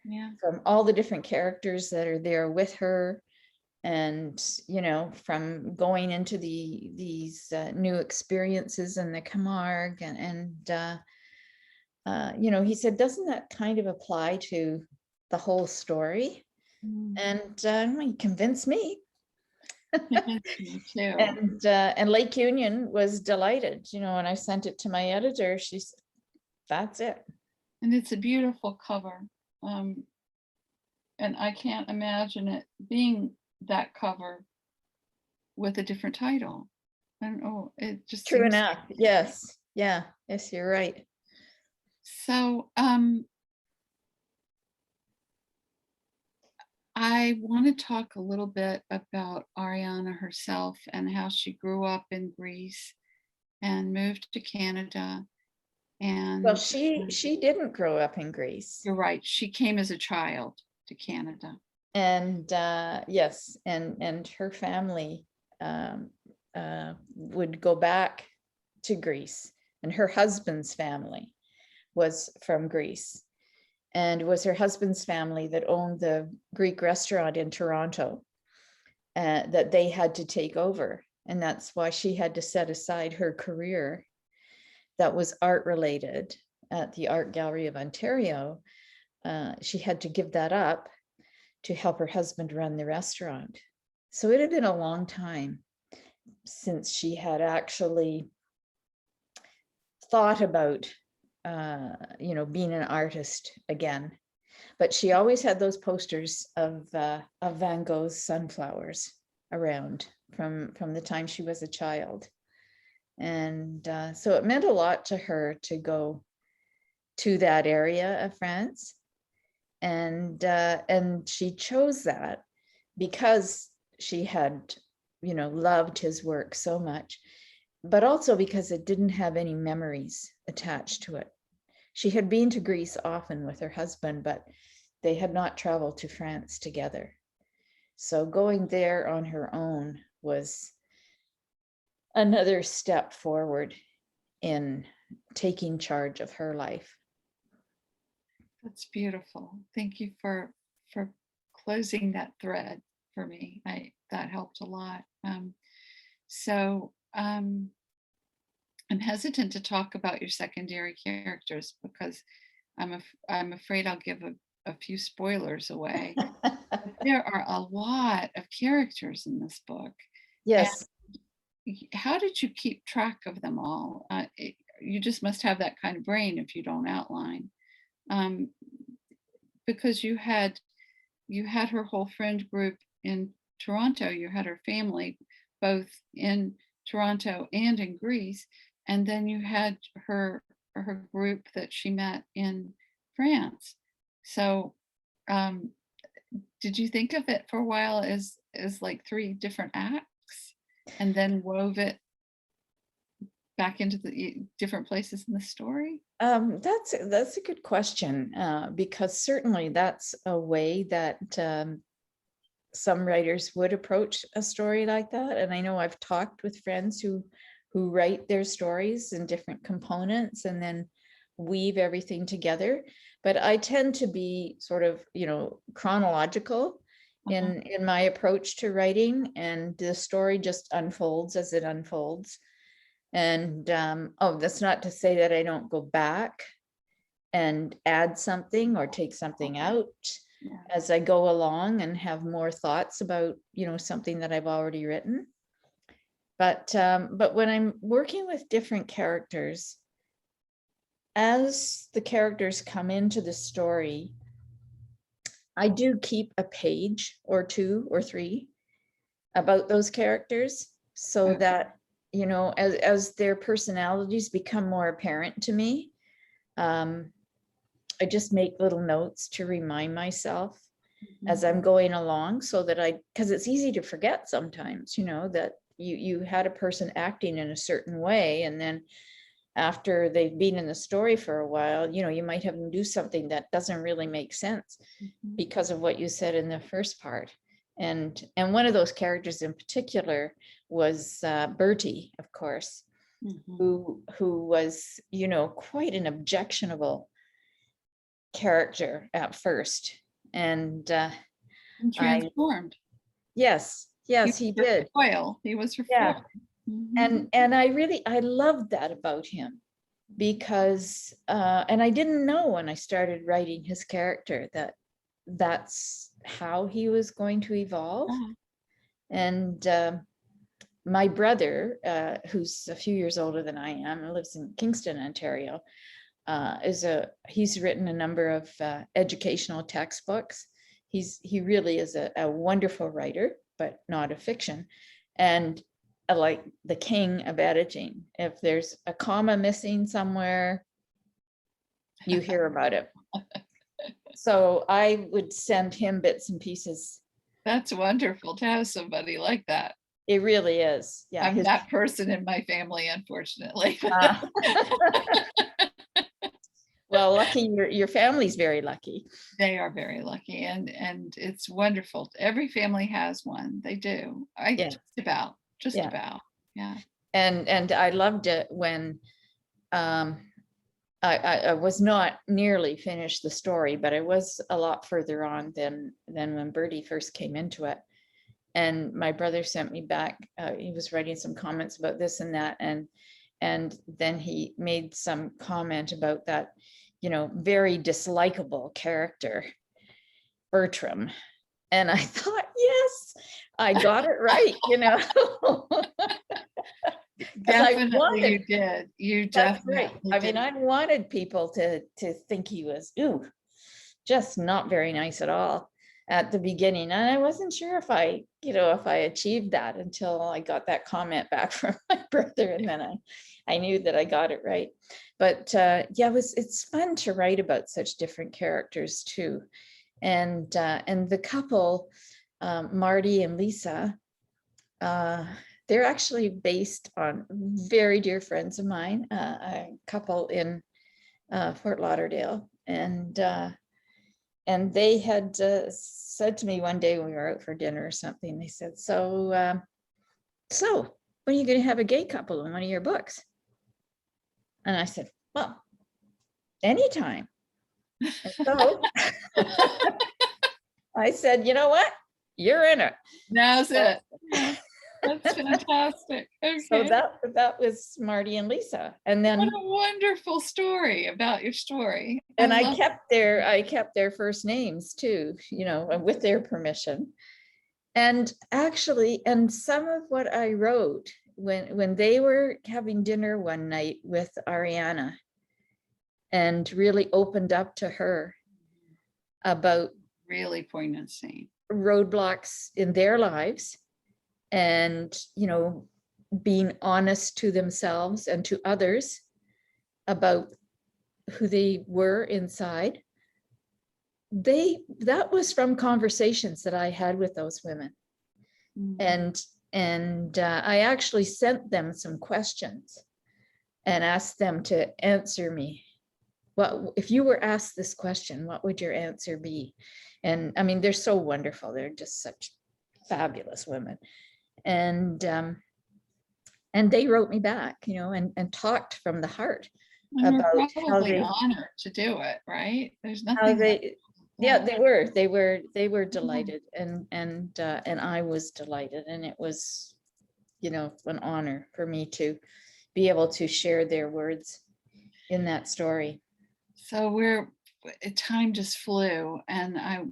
Yeah. from all the different characters that are there with her. And, from going into these new experiences in the Camargue he said, doesn't that kind of apply to the whole story? Mm. And he convinced me. Convinced me too. And Lake Union was delighted, when I sent it to my editor. She said, that's it. And it's a beautiful cover. Um, and I can't imagine it being that cover with a different title. I don't know. It just True seems enough. Yes. Yeah. Yes, you're right. so. I want to talk a little bit about Ariana herself and how she grew up in Greece and moved to Canada. Well, And she didn't grow up in Greece. you're right, she came as a child to Canada. And yes, and her family would go back to Greece, and her husband's family was from Greece, and it was her husband's family that owned the Greek restaurant in Toronto that they had to take over, and that's why she had to set aside her career that was art related at the Art Gallery of Ontario. She had to give that up to help her husband run the restaurant. So it had been a long time since she had actually thought about, being an artist again. But she always had those posters of Van Gogh's sunflowers around from the time she was a child. And so it meant a lot to her to go to that area of France. And she chose that because she had, loved his work so much, but also because it didn't have any memories attached to it. She had been to Greece often with her husband, but they had not traveled to France together. So going there on her own was another step forward in taking charge of her life. That's beautiful. Thank you for closing that thread for me. That helped a lot. So I'm hesitant to talk about your secondary characters because I'm afraid I'll give a few spoilers away. There are a lot of characters in this book. Yes. How did you keep track of them all? You just must have that kind of brain if you don't outline. Because you had her whole friend group in Toronto, you had her family both in Toronto and in Greece, and then you had her group that she met in France. So did you think of it for a while as like 3 different acts and then wove it back into the different places in the story? That's a good question, because certainly that's a way that some writers would approach a story like that. And I know I've talked with friends who write their stories in different components and then weave everything together. But I tend to be sort of, chronological in my approach to writing, and the story just unfolds as it unfolds. And that's not to say that I don't go back and add something or take something out as I go along and have more thoughts about, something that I've already written. But when I'm working with different characters, as the characters come into the story, I do keep a page or 2 or 3 about those characters so that, as their personalities become more apparent to me, I just make little notes to remind myself as I'm going along, so that because it's easy to forget sometimes, that you had a person acting in a certain way, and then after they've been in the story for a while, you might have them do something that doesn't really make sense because of what you said in the first part. And one of those characters in particular was Bertie, of course, who was, quite an objectionable character at first. And transformed. Yes, he did. He was her Yeah. foil. And I loved that about him, because and I didn't know when I started writing his character that that's how he was going to evolve. And my brother, who's a few years older than I am, lives in Kingston, Ontario, he's written a number of educational textbooks. He really is a wonderful writer, but not a fiction. And like the king of editing, if there's a comma missing somewhere, you hear about it. So I would send him bits and pieces. That's wonderful to have somebody like that. It really is. Yeah, I'm that person in my family, unfortunately. Well, lucky, your family's very lucky. They are very lucky, and it's wonderful. Every family has one. They do. Just about. Yeah. And I loved it when I was not nearly finished the story, but I was a lot further on than when Bertie first came into it. And my brother sent me back, he was writing some comments about this and that, and then he made some comment about that, very dislikable character, Bertram. And I thought, yes, I got it right, Definitely you did. You definitely right. I mean, I wanted people to think he was, just not very nice at all at the beginning. And I wasn't sure if I achieved that until I got that comment back from my brother. And then I knew that I got it right. But it's fun to write about such different characters too. And the couple, Marty and Lisa, they're actually based on very dear friends of mine, a couple in Fort Lauderdale. And they had said to me one day when we were out for dinner or something, they said, so when are you going to have a gay couple in one of your books? And I said, well, anytime. And so I said, you know what? You're in it. Now's it. Yeah, that's fantastic. So Okay. that was Marty and Lisa. And then What a wonderful story about your story. and I love kept their first names too, you know, with their permission. And actually, and some of what I wrote when they were having dinner one night with Ariana and really opened up to her about really poignant scene. roadblocks in their lives and, you know, being honest to themselves and to others about who they were inside. That was from conversations that I had with those women. And I actually sent them some questions and asked them to answer me. What if you were asked this question, what would your answer be? And I mean, they're so wonderful. They're just such fabulous women. And they wrote me back, you know, and talked from the heart And we're about how probably they, honored to do it, right? There's how nothing. they, yeah, they were Mm-hmm. delighted, and I was delighted, and it was, you know, an honor for me to be able to share their words in that story. So time just flew, and I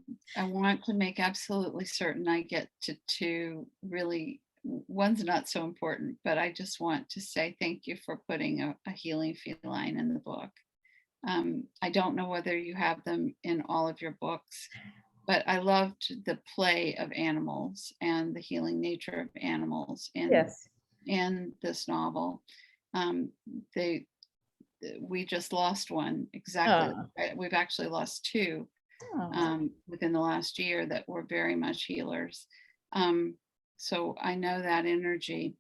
want to make absolutely certain I get to two really, one's not so important, but I just want to say thank you for putting a healing feline in the book. I don't know whether you have them in all of your books, but I loved the play of animals and the healing nature of animals Yes. in this novel. We just lost one exactly. We've actually lost two within the last year that were very much healers. So I know that energy.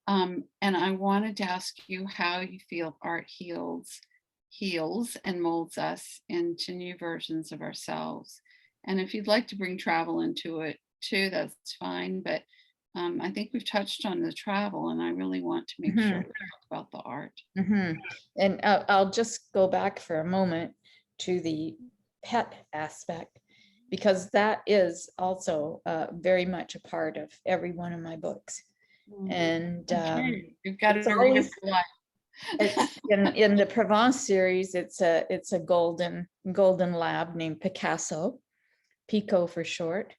And I wanted to ask you how you feel art heals and molds us into new versions of ourselves. And if you'd like to bring travel into it too, that's fine. But I think we've touched on the travel, and I really want to make sure we talk about the art. And I'll just go back for a moment to the pet aspect, because that is also very much a part of every one of my books. And you've got to read it for life. It's in the Provence series, it's a golden lab named Picasso, Pico for short,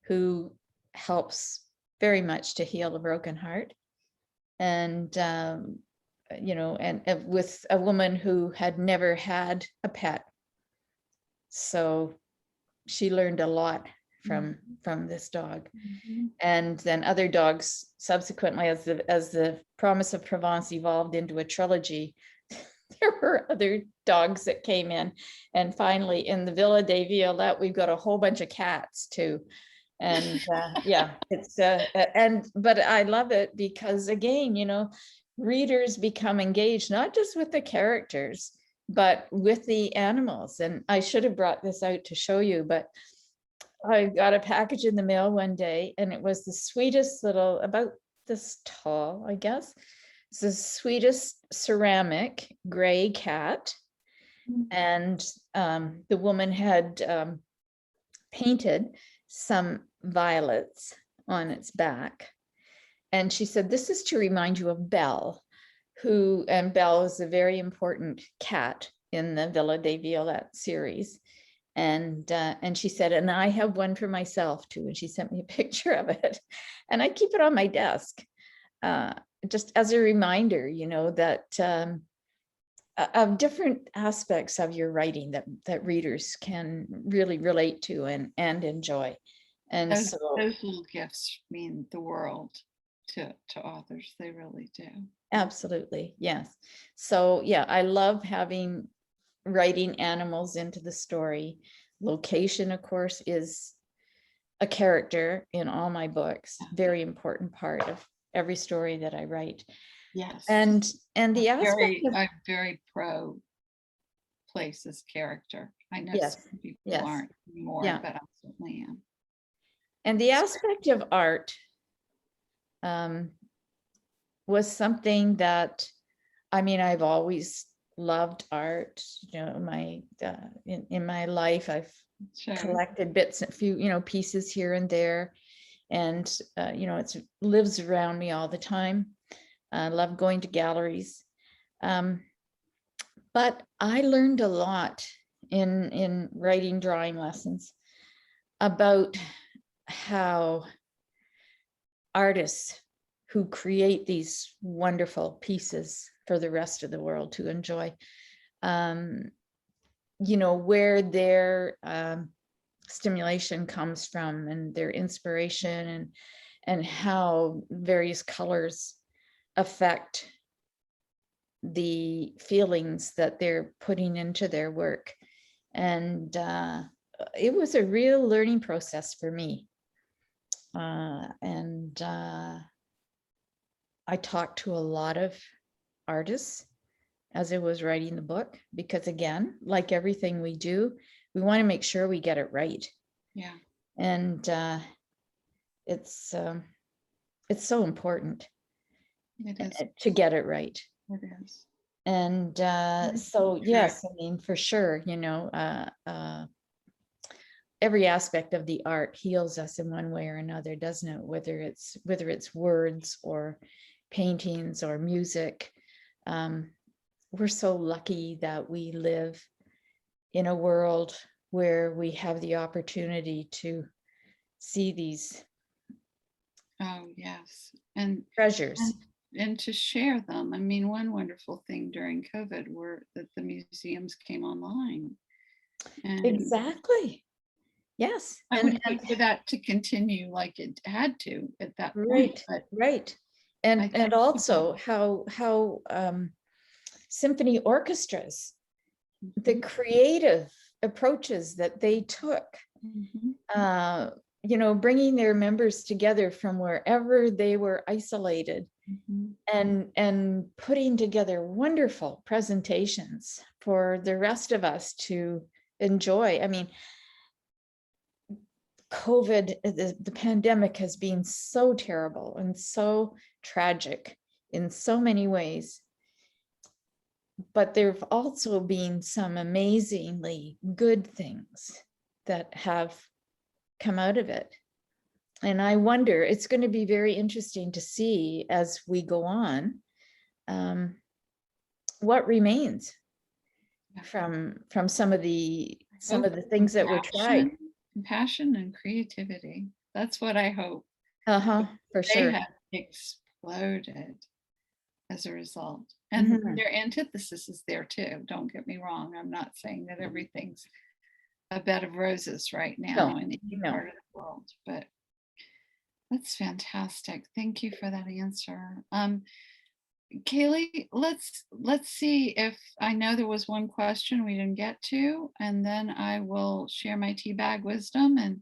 who helps very much to heal a broken heart. And you know, and with a woman who had never had a pet, so she learned a lot from this dog. And then other dogs subsequently, as the Promise of Provence evolved into a trilogy, there were other dogs that came in, and finally in the Villa de Violette we've got a whole bunch of cats too. And yeah, it's but I love it because, again, you know, readers become engaged not just with the characters but with the animals. And I should have brought this out to show you, but I got a package in the mail one day, and it was the sweetest little, about this tall, I guess. It's the sweetest ceramic gray cat. And the woman had painted some violets on its back. And she said, this is to remind you of Belle, and Belle is a very important cat in the Villa de Violette series. And she said, and I have one for myself too. And she sent me a picture of it, and I keep it on my desk, just as a reminder, you know, that of different aspects of your writing that readers can really relate to and enjoy. And those little gifts mean the world to authors. They really do. Absolutely, yes. So yeah, I love writing animals into the story. Location, of course, is a character in all my books. Very important part of every story that I write. Yes. And the aspect I'm very pro place as character. I know some people aren't anymore, but I certainly am. And the aspect of art was something that, I mean, I've always loved art. You know, in my life, I've Sure. collected bits, a few, pieces here and there, and it lives around me all the time. I love going to galleries, but I learned a lot in writing drawing lessons about how artists who create these wonderful pieces for the rest of the world to enjoy, where their stimulation comes from and their inspiration, and how various colors affect the feelings that they're putting into their work. And it was a real learning process for me. And I talked to a lot of artists as I was writing the book, because again, like everything we do, we want to make sure we get it right. Yeah. And it's so important to get it right. It is. And so, yes, I mean, for sure, every aspect of the art heals us in one way or another, doesn't it? Whether it's words or paintings or music. We're so lucky that we live in a world where we have the opportunity to see these treasures and to share them. I mean, one wonderful thing during COVID were that the museums came online. And exactly. Yes. I would hate for that to continue like it had to at that point. Right. And also how symphony orchestras, the creative approaches that they took, bringing their members together from wherever they were isolated, and putting together wonderful presentations for the rest of us to enjoy. I mean, COVID, the pandemic has been so terrible and so tragic in so many ways. But there have also been some amazingly good things that have come out of it. And I wonder, it's going to be very interesting to see as we go on, what remains from some of the things that were tried. Compassion and creativity. That's what I hope. For sure. They have exploded as a result. And their antithesis is there too. Don't get me wrong. I'm not saying that everything's a bed of roses right now in any part of the world, but that's fantastic. Thank you for that answer. Kaylee, let's see if I know there was one question we didn't get to, and then I will share my tea bag wisdom. And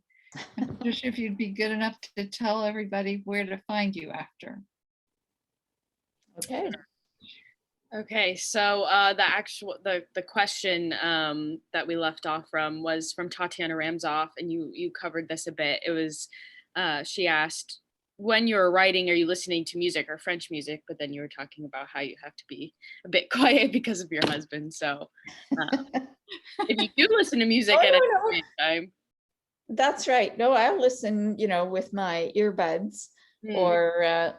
Patricia, if you'd be good enough to tell everybody where to find you after. Okay, so the question that we left off from was from Tatiana Ramzoff, and you covered this a bit. It was she asked, when you're writing, are you listening to music or French music? But then you were talking about how you have to be a bit quiet because of your husband. So if you do listen to music at any point in time. That's right. No, I'll listen, with my earbuds, or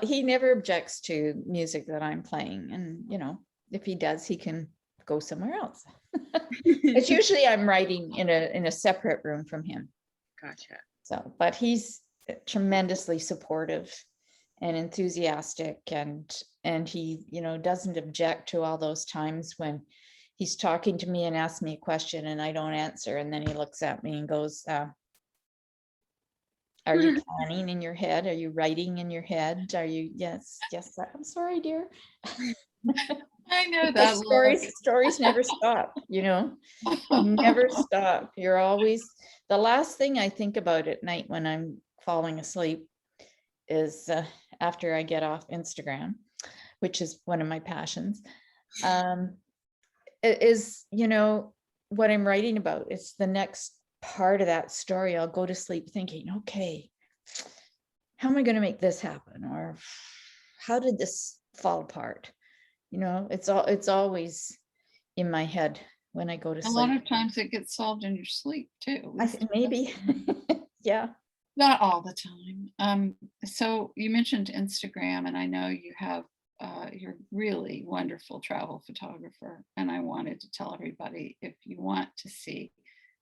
he never objects to music that I'm playing. And, if he does, he can go somewhere else. It's usually I'm writing in a separate room from him. Gotcha. So, but he's tremendously supportive and enthusiastic, and he, doesn't object to all those times when he's talking to me and asks me a question and I don't answer. And then he looks at me and goes, are you planning in your head? Are you writing in your head? Are you? Yes. I'm sorry, dear. I know that stories never stop, never stop. You're always, the last thing I think about at night when I'm falling asleep is after I get off Instagram, which is one of my passions, is, what I'm writing about. It's the next part of that story. I'll go to sleep thinking, okay, how am I going to make this happen? Or how did this fall apart? You know, it's always in my head when I go to A lot sleep. of times it gets solved in your sleep too. I think maybe, yeah. Not all the time. So you mentioned Instagram, and I know you have you're a really wonderful travel photographer. And I wanted to tell everybody, if you want to see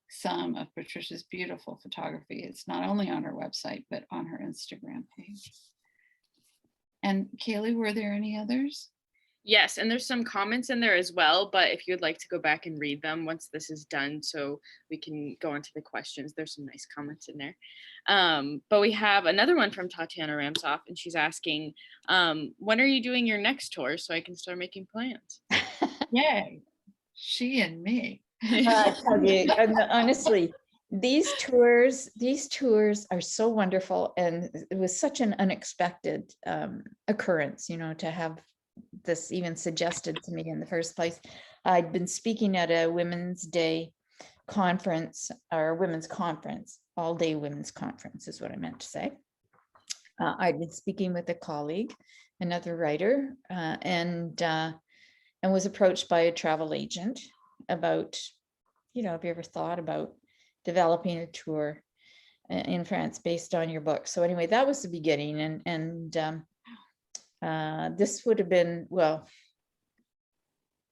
some of Patricia's beautiful photography, it's not only on her website, but on her Instagram page. And Kaylee, were there any others? Yes, and there's some comments in there as well, but if you'd like to go back and read them once this is done so we can go into the questions, there's some nice comments in there. But we have another one from Tatiana Ramsoff, and she's asking, when are you doing your next tour so I can start making plans? Yay, she and me. I tell you, and honestly, these tours are so wonderful, and it was such an unexpected occurrence, you know, to have this even suggested to me in the first place. I'd been speaking at a Women's Day conference, or women's conference, all day women's conference is what I meant to say. I'd been speaking with a colleague, another writer, and was approached by a travel agent about, you know, have you ever thought about developing a tour in France based on your book? So anyway, that was the beginning, and this would have been, well,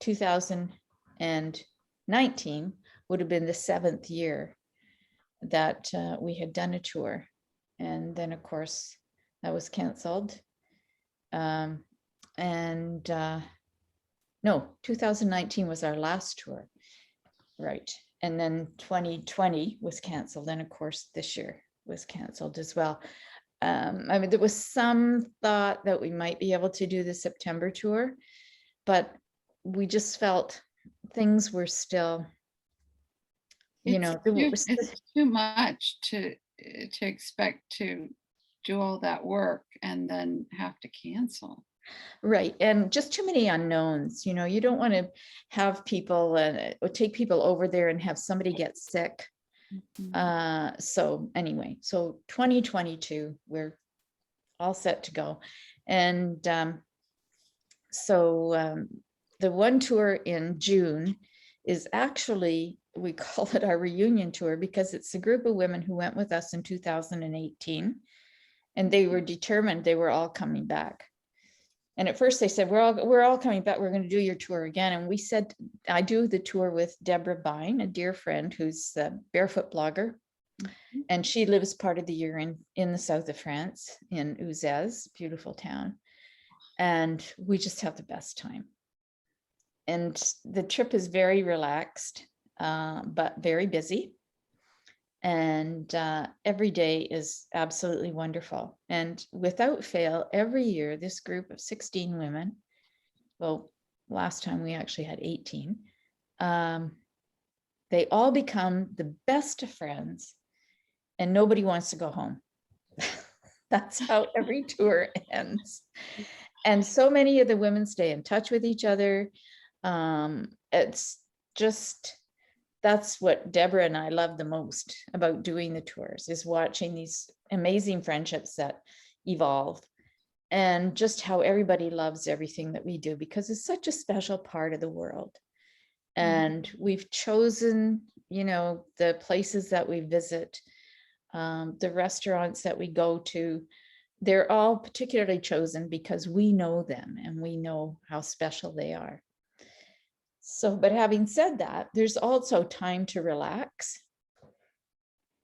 2019 would have been the 7th year that we had done a tour. And then of course that was canceled. No, 2019 was our last tour, right? And then 2020 was canceled. And of course this year was canceled as well. I mean, there was some thought that we might be able to do the September tour, but we just felt things were still, you know, it's too much to expect to do all that work and then have to cancel. Right. And just too many unknowns. You know, you don't want to have people or take people over there and have somebody get sick. So anyway, so 2022, we're all set to go. And so the one tour in June is actually, we call it our reunion tour because it's a group of women who went with us in 2018, and they were determined they were all coming back. And at first they said, we're all coming back. We're going to do your tour again. And we said, I do the tour with Deborah Bine, a dear friend who's a barefoot blogger. And she lives part of the year in the south of France, in Uzès, beautiful town. And we just have the best time. And the trip is very relaxed, but very busy. And every day is absolutely wonderful. And without fail, every year, this group of 16 women, well, last time we actually had 18, they all become the best of friends, and nobody wants to go home. That's how every tour ends. And so many of the women stay in touch with each other. It's just, that's what Deborah and I love the most about doing the tours, is watching these amazing friendships that evolve, and just how everybody loves everything that we do, because it's such a special part of the world. And we've chosen, you know, the places that we visit, the restaurants that we go to, they're all particularly chosen because we know them and we know how special they are. So, but having said that, there's also time to relax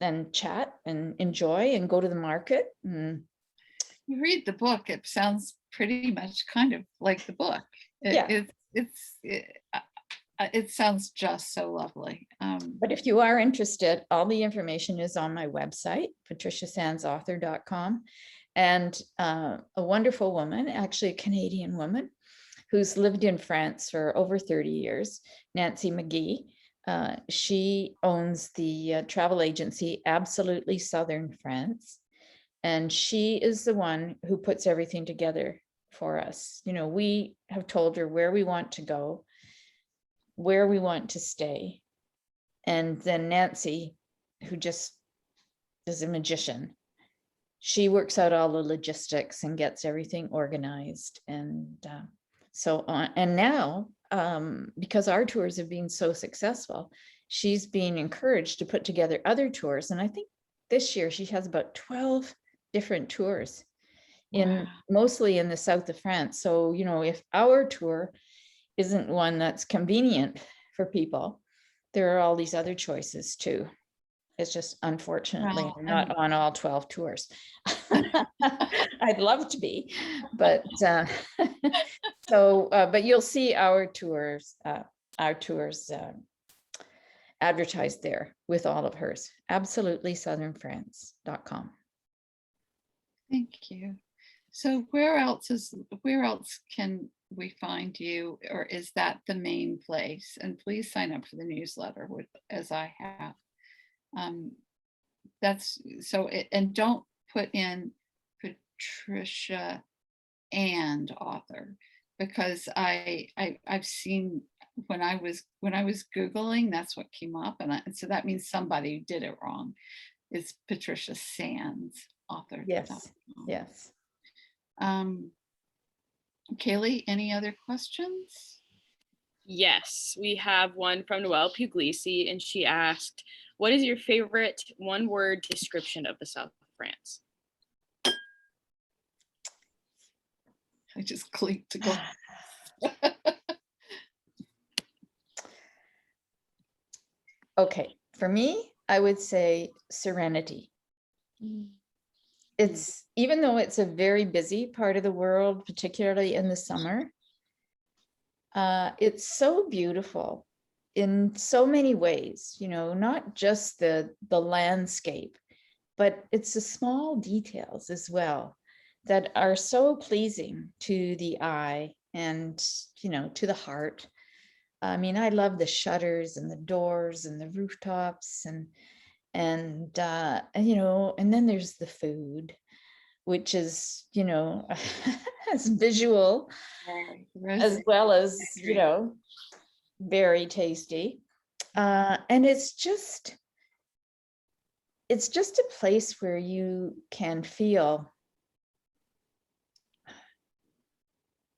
and chat and enjoy and go to the market. You read the book, it sounds pretty much kind of like the book. It sounds just so lovely. But if you are interested, all the information is on my website, patriciasandsauthor.com. And a wonderful woman, actually a Canadian woman, who's lived in France for over 30 years, Nancy McGee. She owns the travel agency Absolutely Southern France. And she is the one who puts everything together for us. You know, we have told her where we want to go, where we want to stay. And then Nancy, who just is a magician, she works out all the logistics and gets everything organized. And so on. And now, because our tours have been so successful, she's being encouraged to put together other tours. And I think this year she has about 12 different tours in mostly in the south of France. So, you know, if our tour isn't one that's convenient for people, there are all these other choices too. It's just unfortunately Well, I'm not on all 12 tours. I'd love to be, but so but you'll see our tours advertised there with all of hers. Absolutely southernfrance.com. thank you. So where else can we find you, or is that the main place? And please sign up for the newsletter as I have. That's so, and don't put in Patricia and author, because I've seen when I was Googling, that's what came up, and so that means somebody did it wrong. It's Patricia Sands, author. Yes, yes. Kaylee, any other questions? Yes, we have one from Noelle Puglisi, and she asked, what is your favorite one-word description of the South of France? I just clicked to go. Okay, for me, I would say serenity. It's, even though it's a very busy part of the world, particularly in the summer, it's so beautiful in so many ways, you know, not just the landscape, but it's the small details as well that are so pleasing to the eye and, you know, to the heart. I mean, I love the shutters and the doors and the rooftops and you know, and then there's the food, which is, you know, as visual as well as, you know, very tasty. And it's just a place where you can feel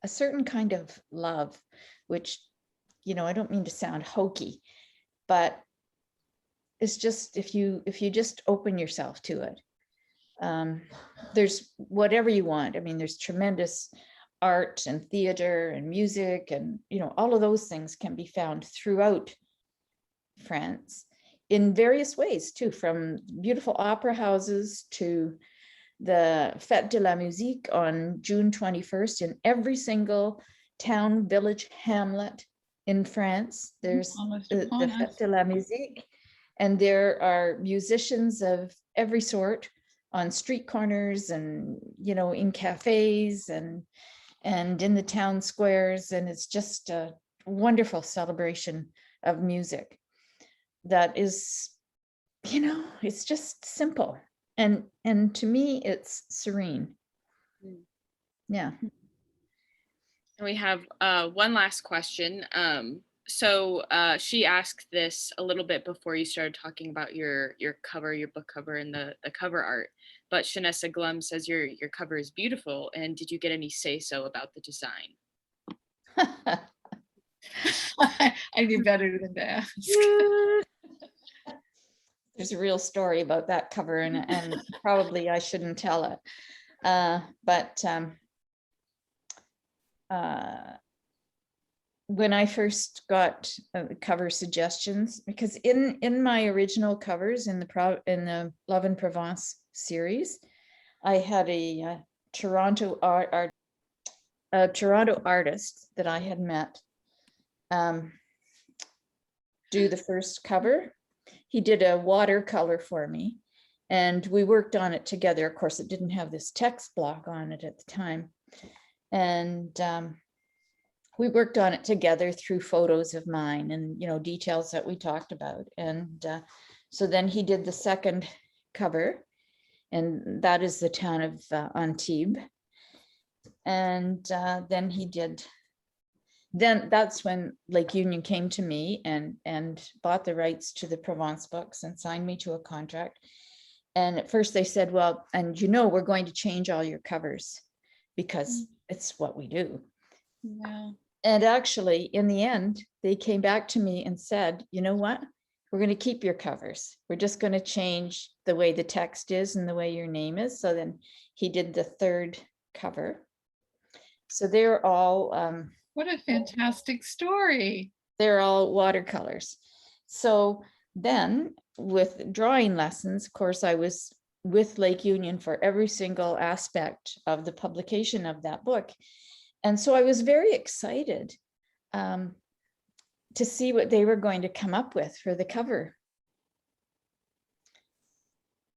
a certain kind of love, which, you know, I don't mean to sound hokey, but it's just, if you just open yourself to it, there's whatever you want. I mean, there's tremendous art and theater and music, and, you know, all of those things can be found throughout France in various ways too, from beautiful opera houses to the Fête de la Musique on June 21st in every single town, village, hamlet in France. There's the Fête de la Musique, and there are musicians of every sort on street corners and, you know, in cafes and in the town squares. And it's just a wonderful celebration of music that is, you know, it's just simple. And to me, it's serene. Yeah. And we have one last question. So she asked this a little bit before you started talking about your cover, your book cover, and the cover art. But Shanessa Glum says your cover is beautiful. And did you get any say-so about the design? I knew better than to ask. There's a real story about that cover, and probably I shouldn't tell it. But when I first got cover suggestions, because in my original covers in the Love in Provence series, I had a Toronto artist that I had met do the first cover. He did a watercolor for me, and we worked on it together. Of course, it didn't have this text block on it at the time, and we worked on it together through photos of mine and, you know, details that we talked about. And so then he did the second cover, and that is the town of Antibes. And then that's when Lake Union came to me and bought the rights to the Provence books and signed me to a contract. And at first they said, well, and we're going to change all your covers because it's what we do. Yeah. And actually, in the end, they came back to me and said, you know what? We're going to keep your covers. We're just going to change the way the text is and the way your name is. So then he did the third cover. So they're all What a fantastic story. they're all watercolors. So then with drawing lessons, of course, I was with Lake Union for every single aspect of the publication of that book. And so I was very excited to see what they were going to come up with for the cover.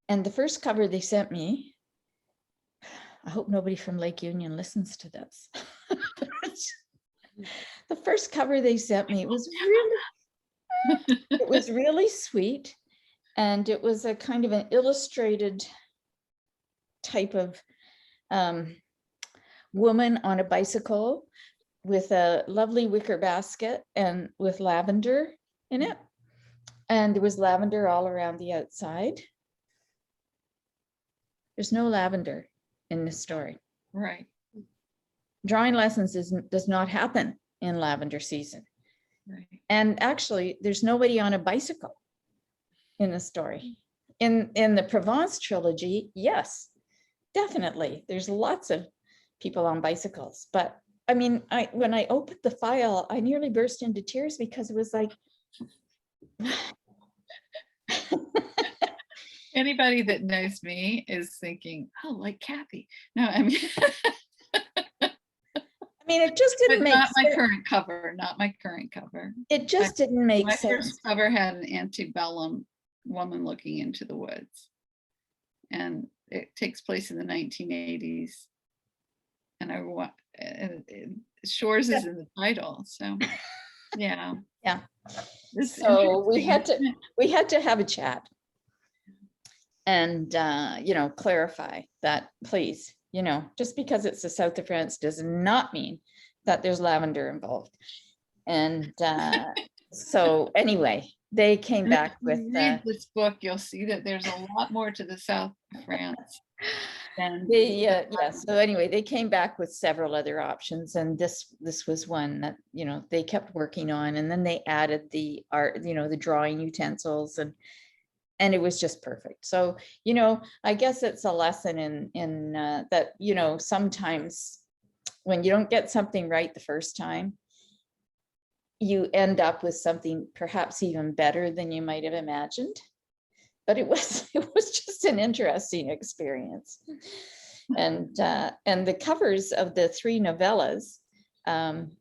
And the first cover they sent me, I hope nobody from Lake Union listens to this. The first cover they sent me, it was really sweet. And it was a kind of an illustrated type of woman on a bicycle with a lovely wicker basket and with lavender in it. And there was lavender all around the outside. There's no lavender in this story. Right. Drawing lessons does not happen in lavender season. Right. And actually, there's nobody on a bicycle in the story. In the Provence trilogy, yes, definitely. There's lots of people on bicycles. But I mean, when I opened the file, I nearly burst into tears because it was like, anybody that knows me is thinking, oh, like Kathy. No, I mean, it just didn't but make not my sense. current cover, not my current cover. It just didn't make My sense. first cover had an antebellum woman looking into the woods. And it takes place in the 1980s. And Shores is in the title. So yeah. Yeah. It's So we interesting. had to have a chat and clarify that, please, just because it's the south of France does not mean that there's lavender involved. And so anyway, they came back with read this book, you'll see that there's a lot more to the south of France. And so anyway, they came back with several other options, and this was one that they kept working on, and then they added the art, the drawing utensils, and it was just perfect. So I guess it's a lesson in that sometimes when you don't get something right the first time, you end up with something perhaps even better than you might have imagined. But it was just an interesting experience. And the covers of the 3 novellas, and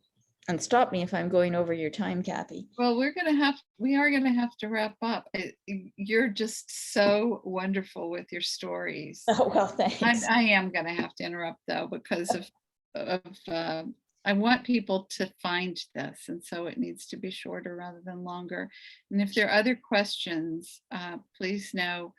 stop me if I'm going over your time, Kathy. Well, we are going to have to wrap up. You're just so wonderful with your stories. Oh, well, thanks. I am going to have to interrupt though, because of I want people to find this, and so it needs to be shorter rather than longer. And if there are other questions, please know,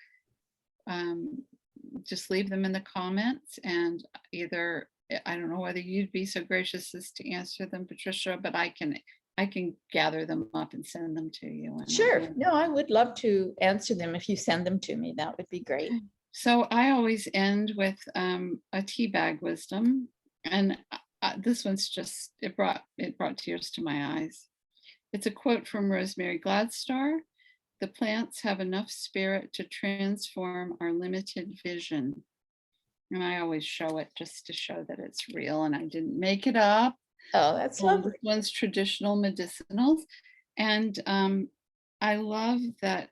just leave them in the comments, and either, I don't know whether you'd be so gracious as to answer them, Patricia, but I can gather them up and send them to you. Sure. No, I would love to answer them if you send them to me. That would be great. So I always end with a tea bag wisdom, and this one's just, it brought tears to my eyes. It's a quote from Rosemary Gladstar. The plants have enough spirit to transform our limited vision. And I always show it just to show that it's real and I didn't make it up. Oh, that's lovely. This one's traditional medicinals. And I love that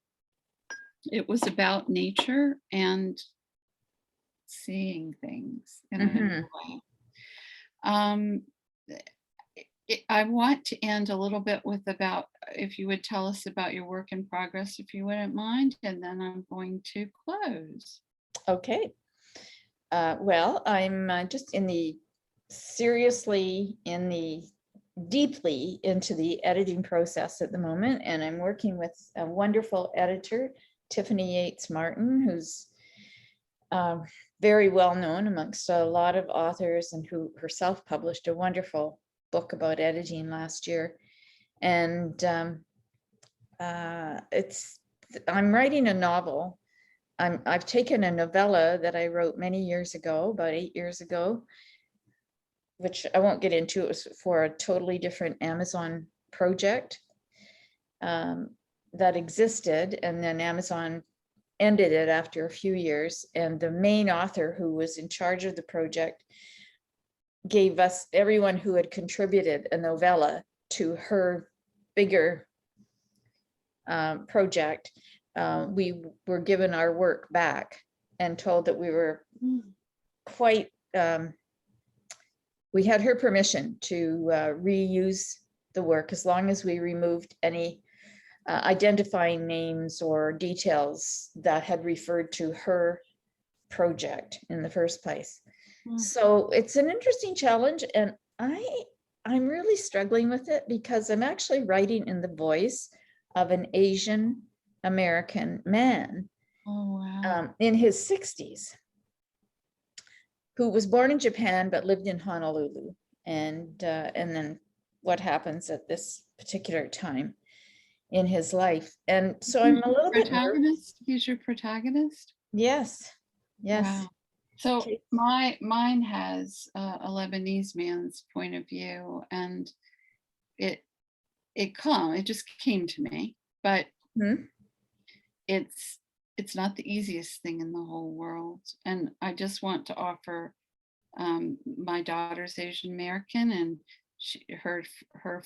it was about nature and seeing things in a new way. I want to end a little bit with about, if you would tell us about your work in progress, if you wouldn't mind, and then I'm going to close. Okay. Well, I'm just deeply into the editing process at the moment, and I'm working with a wonderful editor, Tiffany Yates Martin, who's very well known amongst a lot of authors, and who herself published a wonderful book about editing last year. And I'm writing a novel I've taken a novella that I wrote many years ago, about 8 years ago, which I won't get into. It was for a totally different Amazon project that existed, and then Amazon ended it after a few years. And the main author, who was in charge of the project, gave us, everyone who had contributed a novella to her bigger project, we were given our work back and told that we were quite, we had her permission to reuse the work as long as we removed any identifying names or details that had referred to her project in the first place. So it's an interesting challenge, and I'm really struggling with it because I'm actually writing in the voice of an Asian American man in his 60s, who was born in Japan but lived in Honolulu, and then what happens at this particular time in his life. And so I'm a little bit nervous. He's your protagonist? Yes. Wow. So mine has a Lebanese man's point of view, and it just came to me, but it's not the easiest thing in the whole world. And I just want to offer, my daughter's Asian American, and her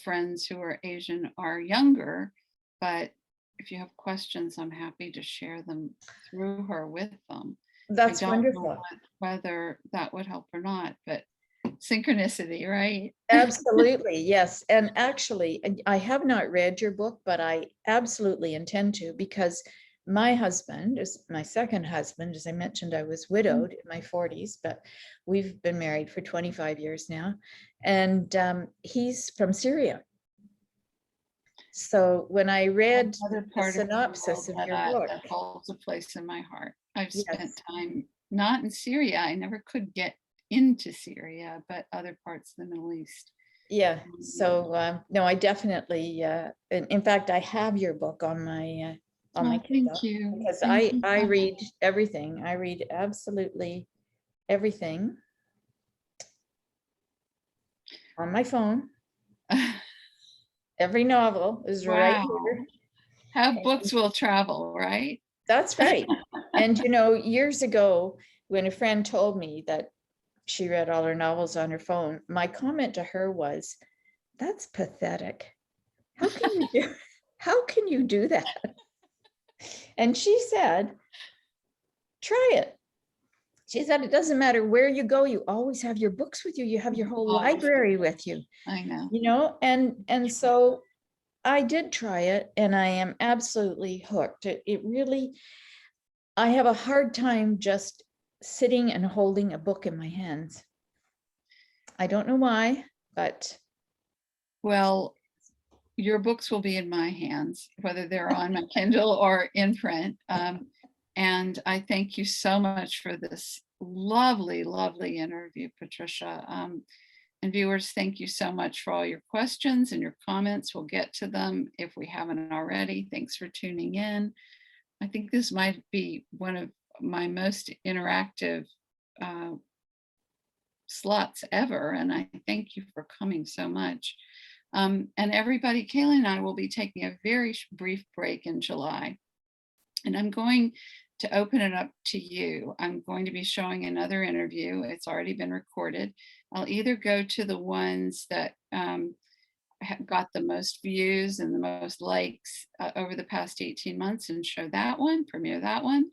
friends who are Asian are younger, but if you have questions, I'm happy to share them through her with them. That's I don't wonderful. know whether that would help or not, but synchronicity, right? Absolutely, yes. And actually, I have not read your book, but I absolutely intend to, because my husband is my second husband. As I mentioned, I was widowed in my 40s, but we've been married for 25 years now. And he's from Syria. So when I read the synopsis of your book, that holds a place in my heart. I've spent time not in Syria. I never could get into Syria, but other parts of the Middle East. Yeah. So no, I definitely. In fact, I have your book on my Kindle. Thank you. Because I read everything. I read absolutely everything on my phone. Every novel is right here. How books will travel, right? That's right. And years ago, when a friend told me that she read all her novels on her phone, my comment to her was, "That's pathetic. How can you do that?" And she said, "Try it." She said, "It doesn't matter where you go, you always have your books with you. You have your whole library with you." I know. And so I did try it, and I am absolutely hooked. It really, I have a hard time just sitting and holding a book in my hands. I don't know why, but. Well, your books will be in my hands, whether they're on my Kindle or in print. And I thank you so much for this lovely, lovely interview, Patricia. And viewers, thank you so much for all your questions and your comments. We'll get to them if we haven't already. Thanks for tuning in. I think this might be one of my most interactive slots ever, and I thank you for coming so much. And everybody, Kayla and I will be taking a very brief break in July, and I'm going to open it up to you. I'm going to be showing another interview. It's already been recorded. I'll either go to the ones that got the most views and the most likes over the past 18 months and show that one, premiere that one.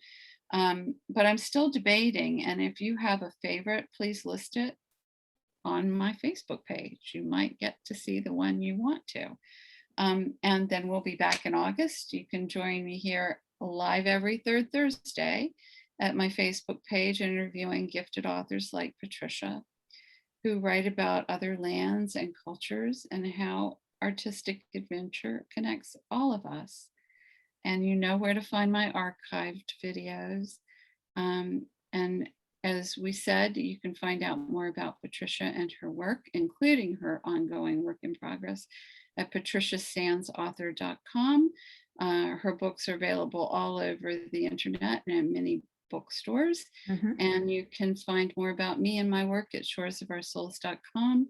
But I'm still debating, and if you have a favorite, please list it on my Facebook page. You might get to see the one you want to. And then we'll be back in August. You can join me here live every third Thursday at my Facebook page, interviewing gifted authors like Patricia, who write about other lands and cultures and how artistic adventure connects all of us. And you know where to find my archived videos. And as we said, you can find out more about Patricia and her work, including her ongoing work in progress, at patriciasandsauthor.com. Her books are available all over the internet and in many bookstores. Mhm. And you can find more about me and my work at shoresofarsouls.com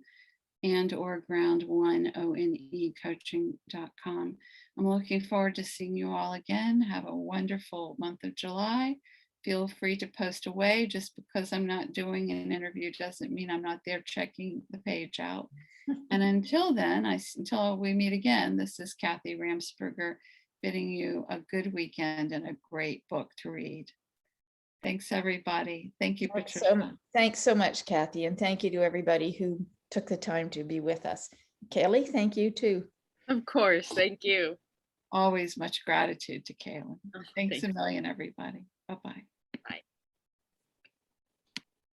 and or ground1onecoaching.com. I'm looking forward to seeing you all again. Have a wonderful month of July. Feel free to post away. Just because I'm not doing an interview doesn't mean I'm not there checking the page out. And until then, until we meet again, this is Kathy Ramsperger bidding you a good weekend and a great book to read. Thanks, everybody. Thank you, Patricia. Thanks so much, Kathy, and thank you to everybody who took the time to be with us. Kelly, thank you too. Of course. Thank you. Always much gratitude to Kaylin. Oh, Thanks thank a million, everybody. Bye-bye.